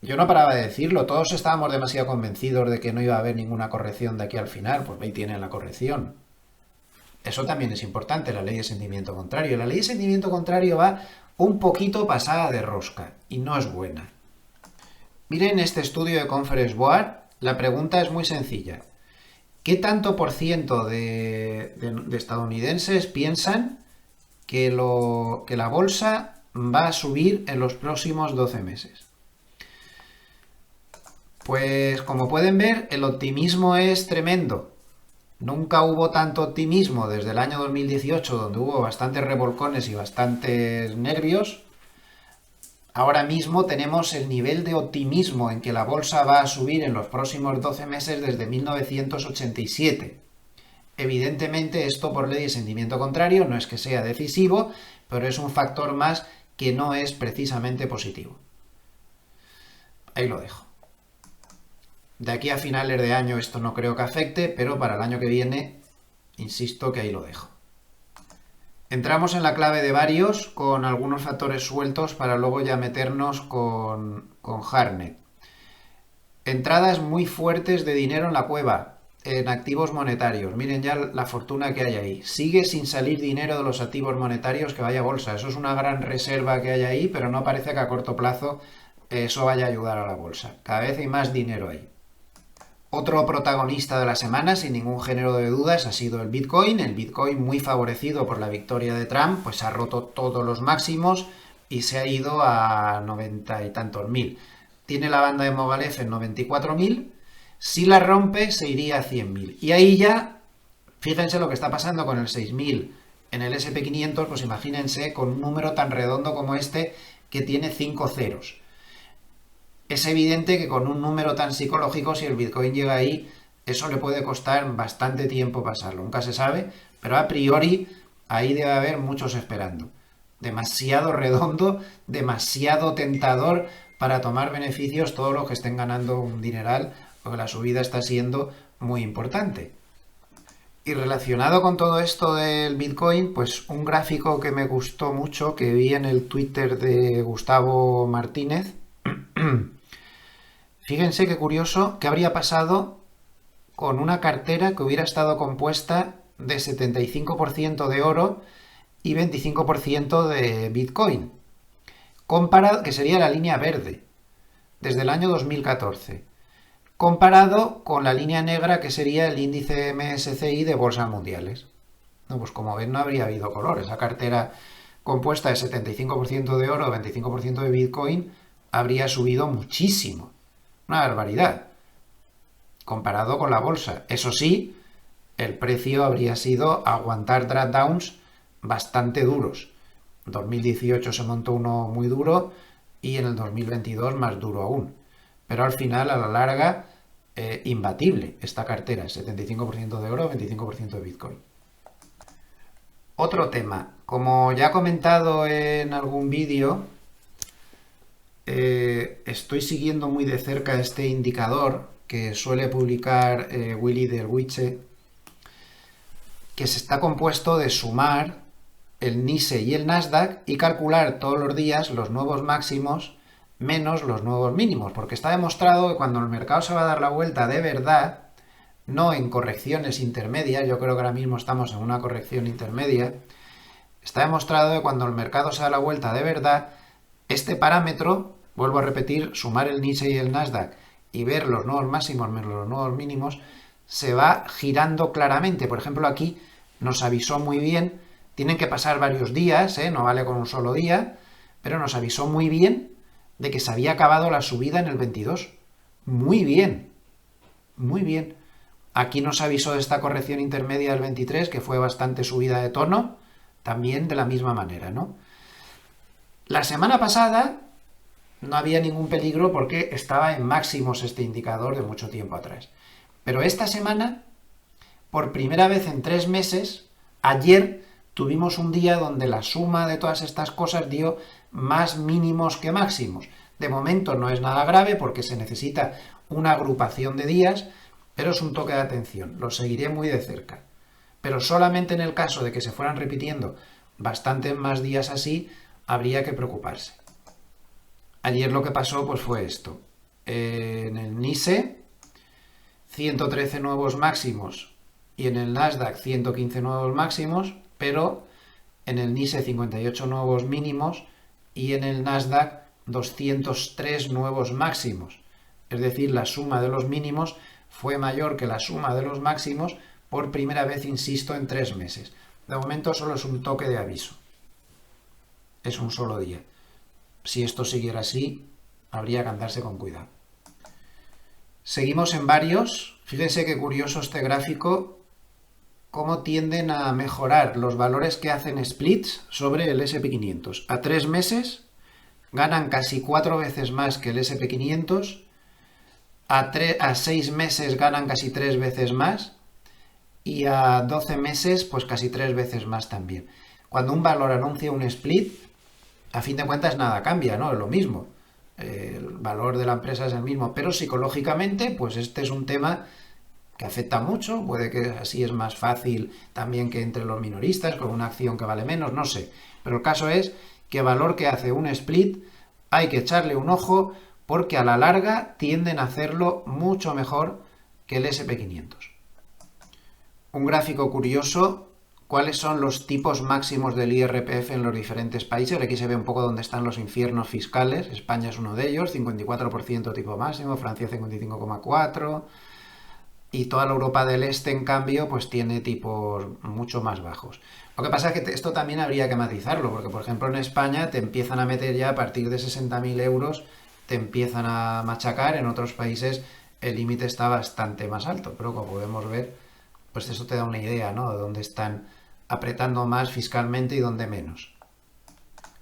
Yo no paraba de decirlo, todos estábamos demasiado convencidos de que no iba a haber ninguna corrección de aquí al final, pues ahí tienen la corrección. Eso también es importante, la ley de sentimiento contrario. La ley de sentimiento contrario va un poquito pasada de rosca y no es buena. Miren este estudio de Conference Board, la pregunta es muy sencilla. ¿Qué tanto por ciento de estadounidenses piensan que la bolsa va a subir en los próximos 12 meses? Pues como pueden ver, el optimismo es tremendo. Nunca hubo tanto optimismo desde el año 2018, donde hubo bastantes revolcones y bastantes nervios. Ahora mismo tenemos el nivel de optimismo en que la bolsa va a subir en los próximos 12 meses desde 1987. Evidentemente, esto por ley de sentimiento contrario no es que sea decisivo, pero es un factor más que no es precisamente positivo. Ahí lo dejo. De aquí a finales de año esto no creo que afecte, pero para el año que viene, insisto que ahí lo dejo. Entramos en la clave de varios con algunos factores sueltos para luego ya meternos con Hartnett. Entradas muy fuertes de dinero en la cueva, en activos monetarios. Miren ya la fortuna que hay ahí. Sigue sin salir dinero de los activos monetarios que vaya a bolsa. Eso es una gran reserva que hay ahí, pero no parece que a corto plazo eso vaya a ayudar a la bolsa. Cada vez hay más dinero ahí. Otro protagonista de la semana, sin ningún género de dudas, ha sido el Bitcoin. El Bitcoin, muy favorecido por la victoria de Trump, pues ha roto todos los máximos y se ha ido a 90 y tantos mil. Tiene la banda de Mogalef en 94.000. Si la rompe, se iría a 100.000. Y ahí ya, fíjense lo que está pasando con el 6.000 en el SP500, pues imagínense con un número tan redondo como este que tiene 5 ceros. Es evidente que con un número tan psicológico, si el Bitcoin llega ahí, eso le puede costar bastante tiempo pasarlo. Nunca se sabe, pero a priori ahí debe haber muchos esperando. Demasiado redondo, demasiado tentador para tomar beneficios todos los que estén ganando un dineral, porque la subida está siendo muy importante. Y relacionado con todo esto del Bitcoin, pues un gráfico que me gustó mucho, que vi en el Twitter de Gustavo Martínez. Fíjense qué curioso, qué habría pasado con una cartera que hubiera estado compuesta de 75% de oro y 25% de Bitcoin, comparado, que sería la línea verde, desde el año 2014, comparado con la línea negra que sería el índice MSCI de bolsas mundiales. No, pues como ven, no habría habido color. Esa cartera compuesta de 75% de oro, 25% de Bitcoin, habría subido muchísimo. Una barbaridad. Comparado con la bolsa. Eso sí, el precio habría sido aguantar drawdowns bastante duros. En 2018 se montó uno muy duro y en el 2022 más duro aún. Pero al final, a la larga, imbatible esta cartera. 75% de oro, 25% de Bitcoin. Otro tema. Como ya he comentado en algún vídeo, estoy siguiendo muy de cerca este indicador que suele publicar Willy del Wiche, que se está compuesto de sumar el NYSE y el Nasdaq y calcular todos los días los nuevos máximos menos los nuevos mínimos, porque está demostrado que cuando el mercado se va a dar la vuelta de verdad, no en correcciones intermedias, yo creo que ahora mismo estamos en una corrección intermedia, está demostrado que cuando el mercado se da la vuelta de verdad, este parámetro, vuelvo a repetir, sumar el NYSE y el Nasdaq y ver los nuevos máximos menos los nuevos mínimos, se va girando claramente. Por ejemplo, aquí nos avisó muy bien, tienen que pasar varios días, no vale con un solo día, pero nos avisó muy bien de que se había acabado la subida en el 22. Muy bien, muy bien. Aquí nos avisó de esta corrección intermedia del 23, que fue bastante subida de tono, también de la misma manera, ¿no? La semana pasada no había ningún peligro porque estaba en máximos este indicador de mucho tiempo atrás. Pero esta semana, por primera vez en 3 meses, ayer tuvimos un día donde la suma de todas estas cosas dio más mínimos que máximos. De momento no es nada grave porque se necesita una agrupación de días, pero es un toque de atención. Lo seguiré muy de cerca. Pero solamente en el caso de que se fueran repitiendo bastantes más días así, habría que preocuparse. Ayer lo que pasó pues fue esto. En el NISE, 113 nuevos máximos y en el Nasdaq 115 nuevos máximos, pero en el NISE 58 nuevos mínimos y en el Nasdaq 203 nuevos máximos. Es decir, la suma de los mínimos fue mayor que la suma de los máximos por primera vez, insisto, en 3 meses. De momento solo es un toque de aviso. Es un solo día. Si esto siguiera así, habría que andarse con cuidado. Seguimos en varios. Fíjense qué curioso este gráfico, cómo tienden a mejorar los valores que hacen splits sobre el S&P 500. A 3 meses ganan casi 4 veces más que el S&P 500, a 6 meses ganan casi 3 veces más y a 12 meses pues casi 3 veces más también. Cuando un valor anuncia un split, a fin de cuentas nada cambia, ¿no? Es lo mismo. El valor de la empresa es el mismo, pero psicológicamente pues este es un tema que afecta mucho, puede que así es más fácil también que entre los minoristas, con una acción que vale menos, no sé. Pero el caso es que valor que hace un split hay que echarle un ojo porque a la larga tienden a hacerlo mucho mejor que el S&P 500. Un gráfico curioso, cuáles son los tipos máximos del IRPF en los diferentes países. Aquí se ve un poco dónde están los infiernos fiscales. España es uno de ellos, 54% tipo máximo, Francia 55,4%. Y toda la Europa del Este, en cambio, pues tiene tipos mucho más bajos. Lo que pasa es que esto también habría que matizarlo, porque por ejemplo en España te empiezan a meter ya a partir de 60.000 euros, te empiezan a machacar. En otros países el límite está bastante más alto, pero como podemos ver, pues eso te da una idea, ¿no? De dónde están apretando más fiscalmente y dónde menos.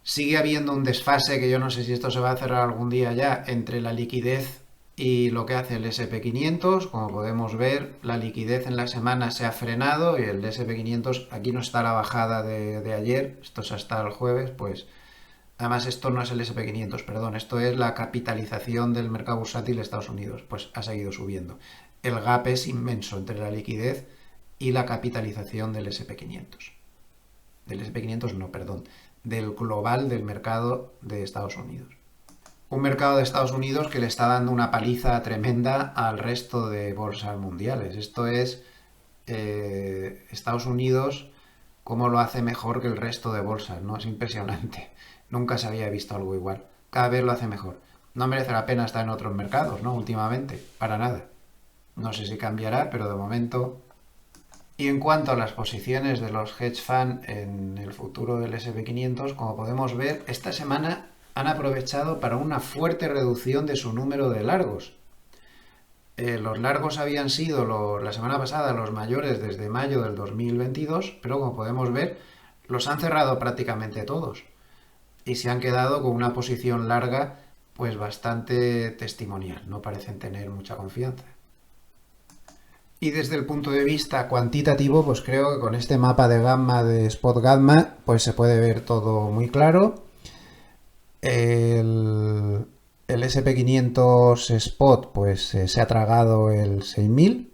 Sigue habiendo un desfase, que yo no sé si esto se va a cerrar algún día ya, entre la liquidez y lo que hace el S&P 500. Como podemos ver, la liquidez en la semana se ha frenado y el S&P 500, aquí no está la bajada de ayer, esto es hasta el jueves, pues además esto no es el S&P 500, perdón, esto es la capitalización del mercado bursátil de Estados Unidos, pues ha seguido subiendo. El gap es inmenso entre la liquidez y la capitalización del S&P 500. Del S&P 500 no, perdón, del global del mercado de Estados Unidos. Un mercado de Estados Unidos que le está dando una paliza tremenda al resto de bolsas mundiales. Esto es Estados Unidos, cómo lo hace mejor que el resto de bolsas, ¿no? Es impresionante. Nunca se había visto algo igual. Cada vez lo hace mejor. No merece la pena estar en otros mercados, ¿no? Últimamente, para nada. No sé si cambiará, pero de momento. Y en cuanto a las posiciones de los hedge funds en el futuro del S&P 500, como podemos ver, esta semana han aprovechado para una fuerte reducción de su número de largos. Los largos habían sido la semana pasada los mayores desde mayo del 2022, pero como podemos ver, los han cerrado prácticamente todos y se han quedado con una posición larga pues bastante testimonial, no parecen tener mucha confianza. Y desde el punto de vista cuantitativo, pues creo que con este mapa de gamma de Spot Gamma, pues se puede ver todo muy claro. El S&P 500 Spot, pues se ha tragado el 6.000.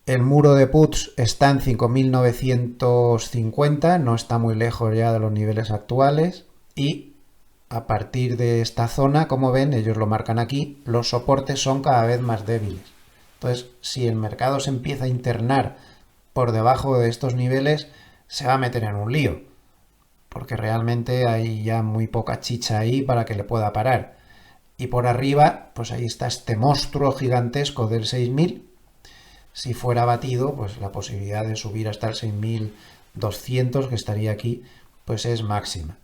El muro de puts está en 5.950, no está muy lejos ya de los niveles actuales. Y a partir de esta zona, como ven, ellos lo marcan aquí, los soportes son cada vez más débiles. Entonces, si el mercado se empieza a internar por debajo de estos niveles, se va a meter en un lío, porque realmente hay ya muy poca chicha ahí para que le pueda parar. Y por arriba, pues ahí está este monstruo gigantesco del 6.000. Si fuera batido, pues la posibilidad de subir hasta el 6.200, que estaría aquí, pues es máxima.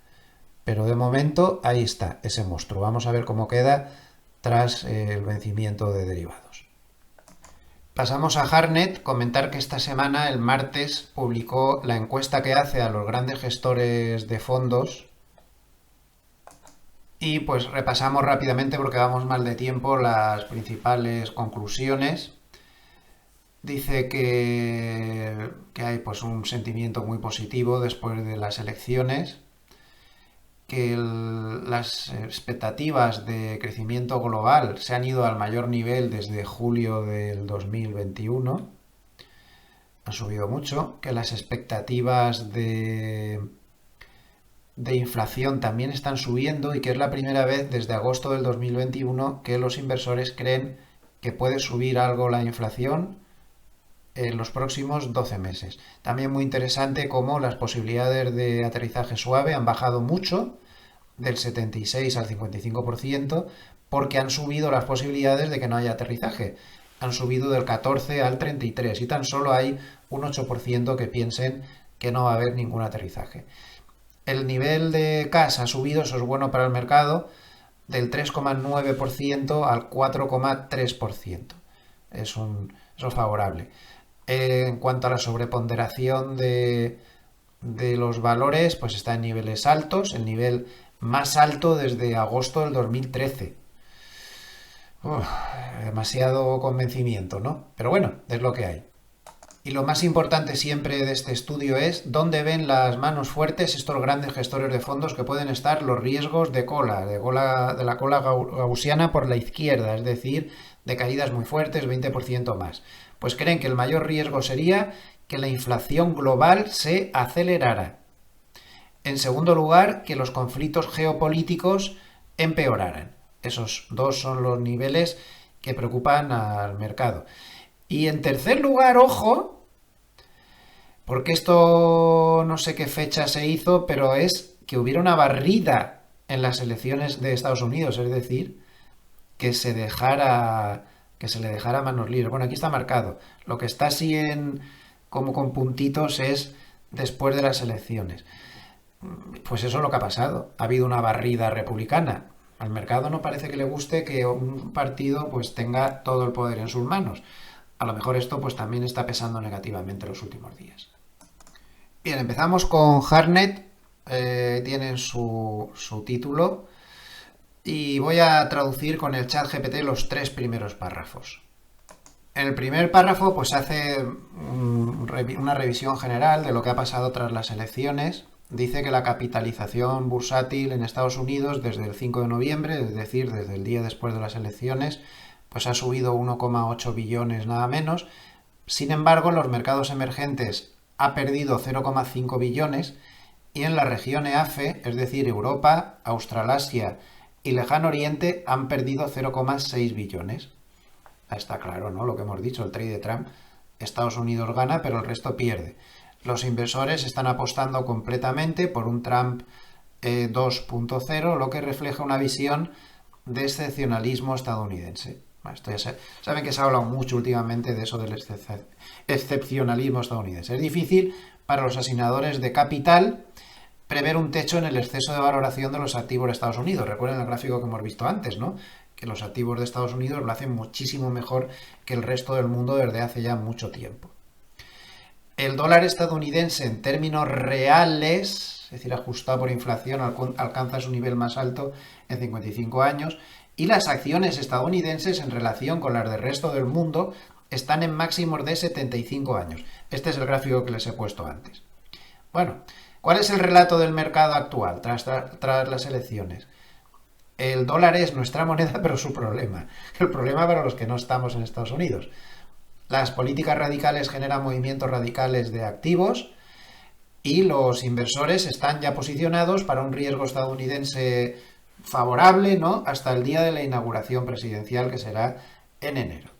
Pero de momento, ahí está ese monstruo. Vamos a ver cómo queda tras el vencimiento de derivados. Pasamos a Hartnett. Comentar que esta semana, el martes, publicó la encuesta que hace a los grandes gestores de fondos. Y pues repasamos rápidamente, porque vamos mal de tiempo, las principales conclusiones. Dice que hay pues un sentimiento muy positivo después de las elecciones, que las expectativas de crecimiento global se han ido al mayor nivel desde julio del 2021, han subido mucho, que las expectativas de de inflación también están subiendo y que es la primera vez desde agosto del 2021 que los inversores creen que puede subir algo la inflación en los próximos 12 meses. También muy interesante cómo las posibilidades de aterrizaje suave han bajado mucho, del 76 al 55%, porque han subido las posibilidades de que no haya aterrizaje. Han subido del 14 al 33 y tan solo hay un 8% que piensen que no va a haber ningún aterrizaje. El nivel de cash ha subido, eso es bueno para el mercado, del 3,9% al 4,3%. Eso es favorable. En cuanto a la sobreponderación de los valores, pues está en niveles altos, el nivel más alto desde agosto del 2013. Demasiado convencimiento, ¿no? Pero bueno, es lo que hay. Y lo más importante siempre de este estudio es dónde ven las manos fuertes estos grandes gestores de fondos que pueden estar los riesgos de la cola gaussiana por la izquierda, es decir, de caídas muy fuertes, 20% más. Pues creen que el mayor riesgo sería que la inflación global se acelerara. En segundo lugar, que los conflictos geopolíticos empeoraran. Esos dos son los niveles que preocupan al mercado. Y en tercer lugar, ojo, porque esto no sé qué fecha se hizo, pero es que hubiera una barrida en las elecciones de Estados Unidos, es decir, que se le dejara manos libres. Bueno, aquí está marcado. Lo que está así como con puntitos es después de las elecciones. Pues eso es lo que ha pasado. Ha habido una barrida republicana. Al mercado no parece que le guste que un partido pues tenga todo el poder en sus manos. A lo mejor esto pues también está pesando negativamente los últimos días. Bien, empezamos con Hartnett. Tienen su título. Y voy a traducir con el ChatGPT los 3 primeros párrafos. En el primer párrafo pues hace una revisión general de lo que ha pasado tras las elecciones. Dice que la capitalización bursátil en Estados Unidos desde el 5 de noviembre, es decir, desde el día después de las elecciones, pues ha subido 1,8 billones nada menos. Sin embargo, en los mercados emergentes ha perdido 0,5 billones y en la región EAFE, es decir, Europa, Australasia y Lejano Oriente, han perdido 0,6 billones. Está claro, ¿no? Lo que hemos dicho, el trade de Trump. Estados Unidos gana, pero el resto pierde. Los inversores están apostando completamente por un Trump 2.0, lo que refleja una visión de excepcionalismo estadounidense. Esto ya saben que se ha hablado mucho últimamente de eso del excepcionalismo estadounidense. Es difícil para los asignadores de capital prever un techo en el exceso de valoración de los activos de Estados Unidos. Recuerden el gráfico que hemos visto antes, ¿no? Que los activos de Estados Unidos lo hacen muchísimo mejor que el resto del mundo desde hace ya mucho tiempo. El dólar estadounidense en términos reales, es decir, ajustado por inflación, alcanza su nivel más alto en 55 años y las acciones estadounidenses en relación con las del resto del mundo están en máximos de 75 años. Este es el gráfico que les he puesto antes. Bueno, ¿cuál es el relato del mercado actual tras las elecciones? El dólar es nuestra moneda, pero su problema. El problema para los que no estamos en Estados Unidos. Las políticas radicales generan movimientos radicales de activos y los inversores están ya posicionados para un riesgo estadounidense favorable, ¿no? Hasta el día de la inauguración presidencial, que será en enero.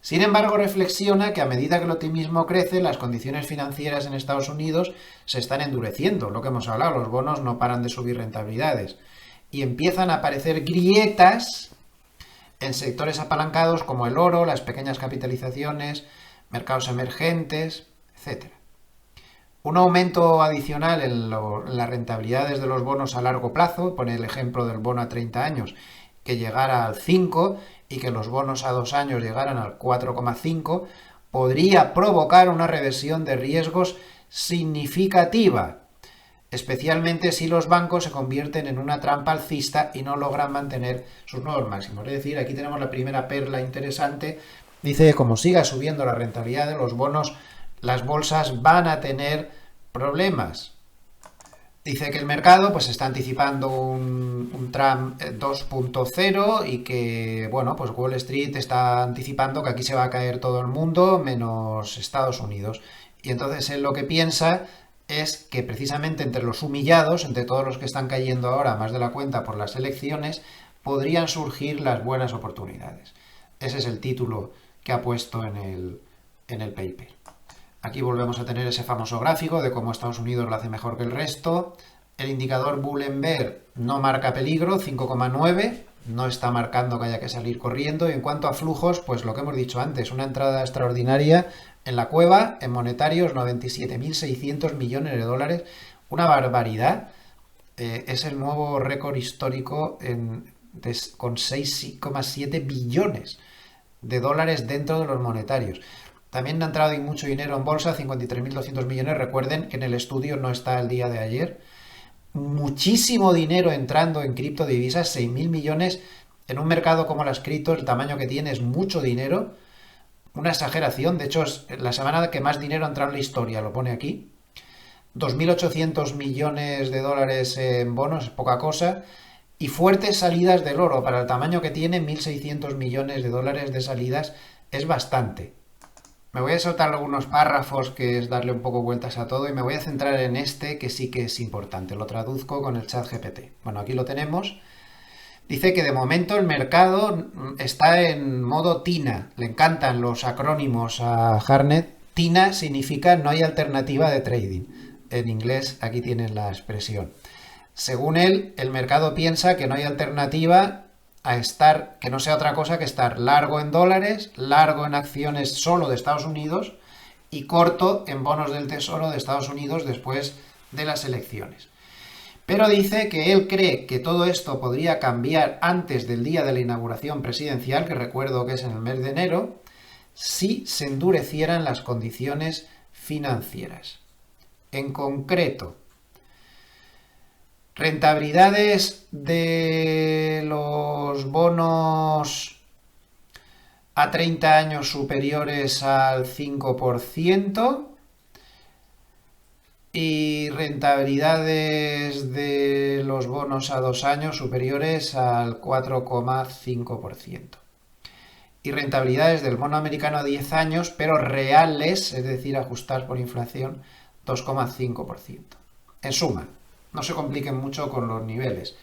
Sin embargo, reflexiona que a medida que el optimismo crece, las condiciones financieras en Estados Unidos se están endureciendo. Lo que hemos hablado, los bonos no paran de subir rentabilidades. Y empiezan a aparecer grietas en sectores apalancados como el oro, las pequeñas capitalizaciones, mercados emergentes, etc. Un aumento adicional en las rentabilidades de los bonos a largo plazo, pone el ejemplo del bono a 30 años, que llegara al 5 y que los bonos a 2 años llegaran al 4,5, podría provocar una reversión de riesgos significativa, especialmente si los bancos se convierten en una trampa alcista y no logran mantener sus nuevos máximos. Es decir, aquí tenemos la primera perla interesante. Dice que como siga subiendo la rentabilidad de los bonos, las bolsas van a tener problemas. Dice que el mercado pues está anticipando un Trump 2.0 y que, bueno, pues Wall Street está anticipando que aquí se va a caer todo el mundo menos Estados Unidos. Y entonces él lo que piensa es que precisamente entre los humillados, entre todos los que están cayendo ahora más de la cuenta por las elecciones, podrían surgir las buenas oportunidades. Ese es el título que ha puesto en el paper. Aquí volvemos a tener ese famoso gráfico de cómo Estados Unidos lo hace mejor que el resto. El indicador Bull and Bear no marca peligro, 5,9, no está marcando que haya que salir corriendo. Y en cuanto a flujos, pues lo que hemos dicho antes, una entrada extraordinaria en la cueva, en monetarios, 97.600 millones de dólares, una barbaridad. Es el nuevo récord histórico con 6,7 billones de dólares dentro de los monetarios. También ha entrado mucho dinero en bolsa, 53.200 millones. Recuerden que en el estudio no está el día de ayer. Muchísimo dinero entrando en criptodivisas, 6.000 millones. En un mercado como las criptos, el tamaño que tiene es mucho dinero. Una exageración. De hecho, es la semana que más dinero ha entrado en la historia, lo pone aquí. 2.800 millones de dólares en bonos, es poca cosa. Y fuertes salidas del oro. Para el tamaño que tiene, 1.600 millones de dólares de salidas es bastante. Me voy a soltar algunos párrafos, que es darle un poco vueltas a todo, y me voy a centrar en este, que sí que es importante. Lo traduzco con el ChatGPT. Bueno, aquí lo tenemos. Dice que de momento el mercado está en modo TINA. Le encantan los acrónimos a Harnett. TINA significa no hay alternativa de trading. En inglés aquí tienen la expresión. Según él, el mercado piensa que no hay alternativa a estar, que no sea otra cosa que estar largo en dólares, largo en acciones solo de Estados Unidos y corto en bonos del Tesoro de Estados Unidos después de las elecciones. Pero dice que él cree que todo esto podría cambiar antes del día de la inauguración presidencial, que recuerdo que es en el mes de enero, si se endurecieran las condiciones financieras. En concreto, rentabilidades de los bonos a 30 años superiores al 5% y rentabilidades de los bonos a 2 años superiores al 4,5%. Y rentabilidades del bono americano a 10 años, pero reales, es decir, ajustadas por inflación, 2,5%. En suma, no se compliquen mucho con los niveles.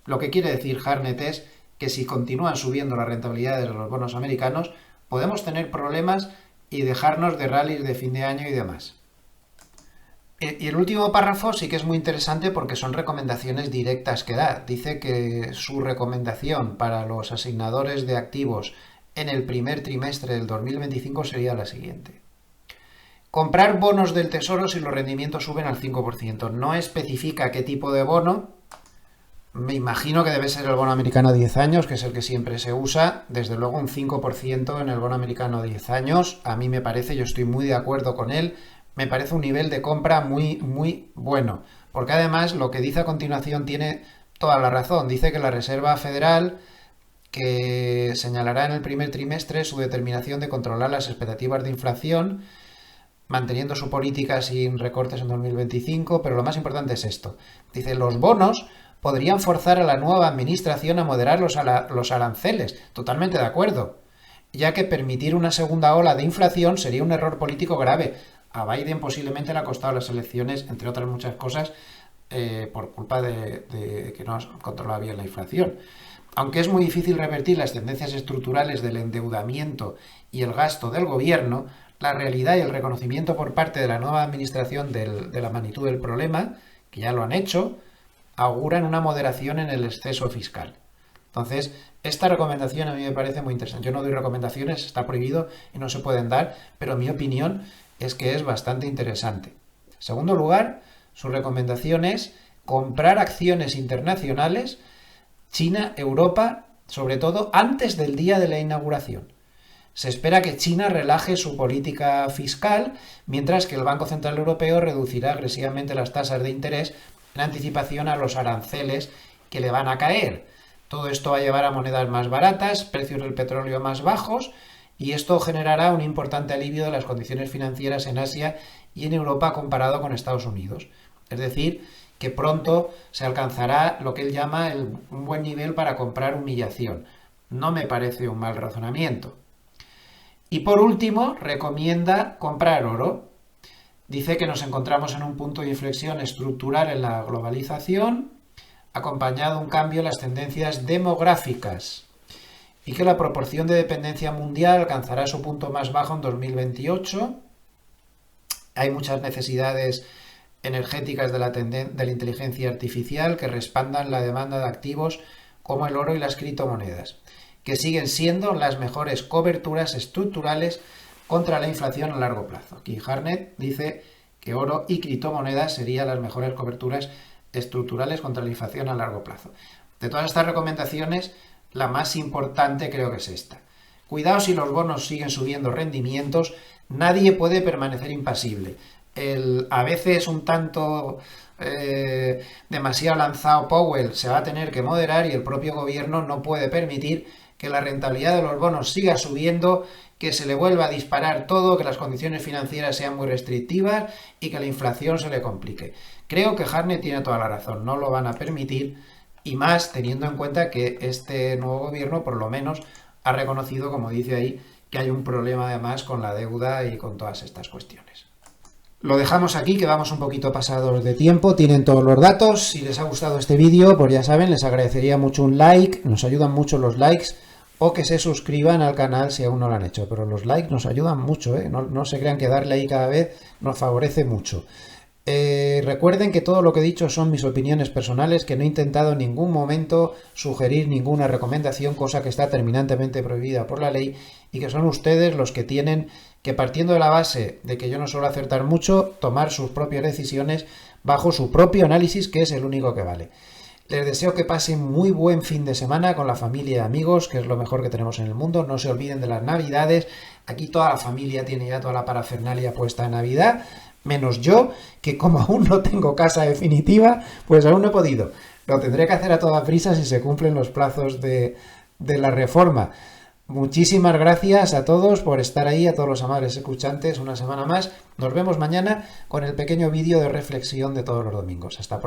Lo que quiere decir Harnett es que si continúan subiendo las rentabilidades de los bonos americanos, podemos tener problemas y dejarnos de rallies de fin de año y demás. Y el último párrafo sí que es muy interesante porque son recomendaciones directas que da. Dice que su recomendación para los asignadores de activos en el primer trimestre del 2025 sería la siguiente. Comprar bonos del Tesoro si los rendimientos suben al 5%. No especifica qué tipo de bono. Me imagino que debe ser el bono americano a 10 años, que es el que siempre se usa. Desde luego un 5% en el bono americano a 10 años. A mí me parece, yo estoy muy de acuerdo con él, me parece un nivel de compra muy, muy bueno. Porque además lo que dice a continuación tiene toda la razón. Dice que la Reserva Federal, que señalará en el primer trimestre su determinación de controlar las expectativas de inflación, manteniendo su política sin recortes en 2025, pero lo más importante es esto. Dice, los bonos podrían forzar a la nueva administración a moderar los aranceles. Totalmente de acuerdo. Ya que permitir una segunda ola de inflación sería un error político grave. A Biden posiblemente le ha costado las elecciones, entre otras muchas cosas, por culpa de que no controlaba bien la inflación. Aunque es muy difícil revertir las tendencias estructurales del endeudamiento y el gasto del gobierno, la realidad y el reconocimiento por parte de la nueva administración de la magnitud del problema, que ya lo han hecho, auguran una moderación en el exceso fiscal. Entonces, esta recomendación a mí me parece muy interesante. Yo no doy recomendaciones, está prohibido y no se pueden dar, pero mi opinión es que es bastante interesante. En segundo lugar, su recomendación es comprar acciones internacionales, China, Europa, sobre todo antes del día de la inauguración. Se espera que China relaje su política fiscal, mientras que el Banco Central Europeo reducirá agresivamente las tasas de interés en anticipación a los aranceles que le van a caer. Todo esto va a llevar a monedas más baratas, precios del petróleo más bajos, y esto generará un importante alivio de las condiciones financieras en Asia y en Europa comparado con Estados Unidos. Es decir, que pronto se alcanzará lo que él llama un buen nivel para comprar humillación. No me parece un mal razonamiento. Y por último, recomienda comprar oro. Dice que nos encontramos en un punto de inflexión estructural en la globalización, acompañado de un cambio en las tendencias demográficas, y que la proporción de dependencia mundial alcanzará su punto más bajo en 2028. Hay muchas necesidades energéticas de la inteligencia artificial que respaldan la demanda de activos como el oro y las criptomonedas, que siguen siendo las mejores coberturas estructurales contra la inflación a largo plazo. Aquí Hartnett dice que oro y criptomonedas serían las mejores coberturas estructurales contra la inflación a largo plazo. De todas estas recomendaciones, la más importante creo que es esta. Cuidado si los bonos siguen subiendo rendimientos, nadie puede permanecer impasible. A veces un tanto demasiado lanzado Powell se va a tener que moderar y el propio gobierno no puede permitir que la rentabilidad de los bonos siga subiendo, que se le vuelva a disparar todo, que las condiciones financieras sean muy restrictivas y que la inflación se le complique. Creo que Hartnett tiene toda la razón, no lo van a permitir, y más teniendo en cuenta que este nuevo gobierno por lo menos ha reconocido, como dice ahí, que hay un problema además con la deuda y con todas estas cuestiones. Lo dejamos aquí, que vamos un poquito pasados de tiempo, tienen todos los datos. Si les ha gustado este vídeo, pues ya saben, les agradecería mucho un like, nos ayudan mucho los likes, o que se suscriban al canal si aún no lo han hecho, pero los likes nos ayudan mucho, no se crean que darle ahí cada vez nos favorece mucho. Recuerden que todo lo que he dicho son mis opiniones personales, que no he intentado en ningún momento sugerir ninguna recomendación, cosa que está terminantemente prohibida por la ley, y que son ustedes los que tienen que, partiendo de la base de que yo no suelo acertar mucho, tomar sus propias decisiones bajo su propio análisis, que es el único que vale. Les deseo que pasen muy buen fin de semana con la familia y amigos, que es lo mejor que tenemos en el mundo. No se olviden de las Navidades. Aquí toda la familia tiene ya toda la parafernalia puesta en Navidad, menos yo, que como aún no tengo casa definitiva, pues aún no he podido. Lo tendré que hacer a toda prisa si se cumplen los plazos de la reforma. Muchísimas gracias a todos por estar ahí, a todos los amables escuchantes, una semana más. Nos vemos mañana con el pequeño vídeo de reflexión de todos los domingos. Hasta pronto.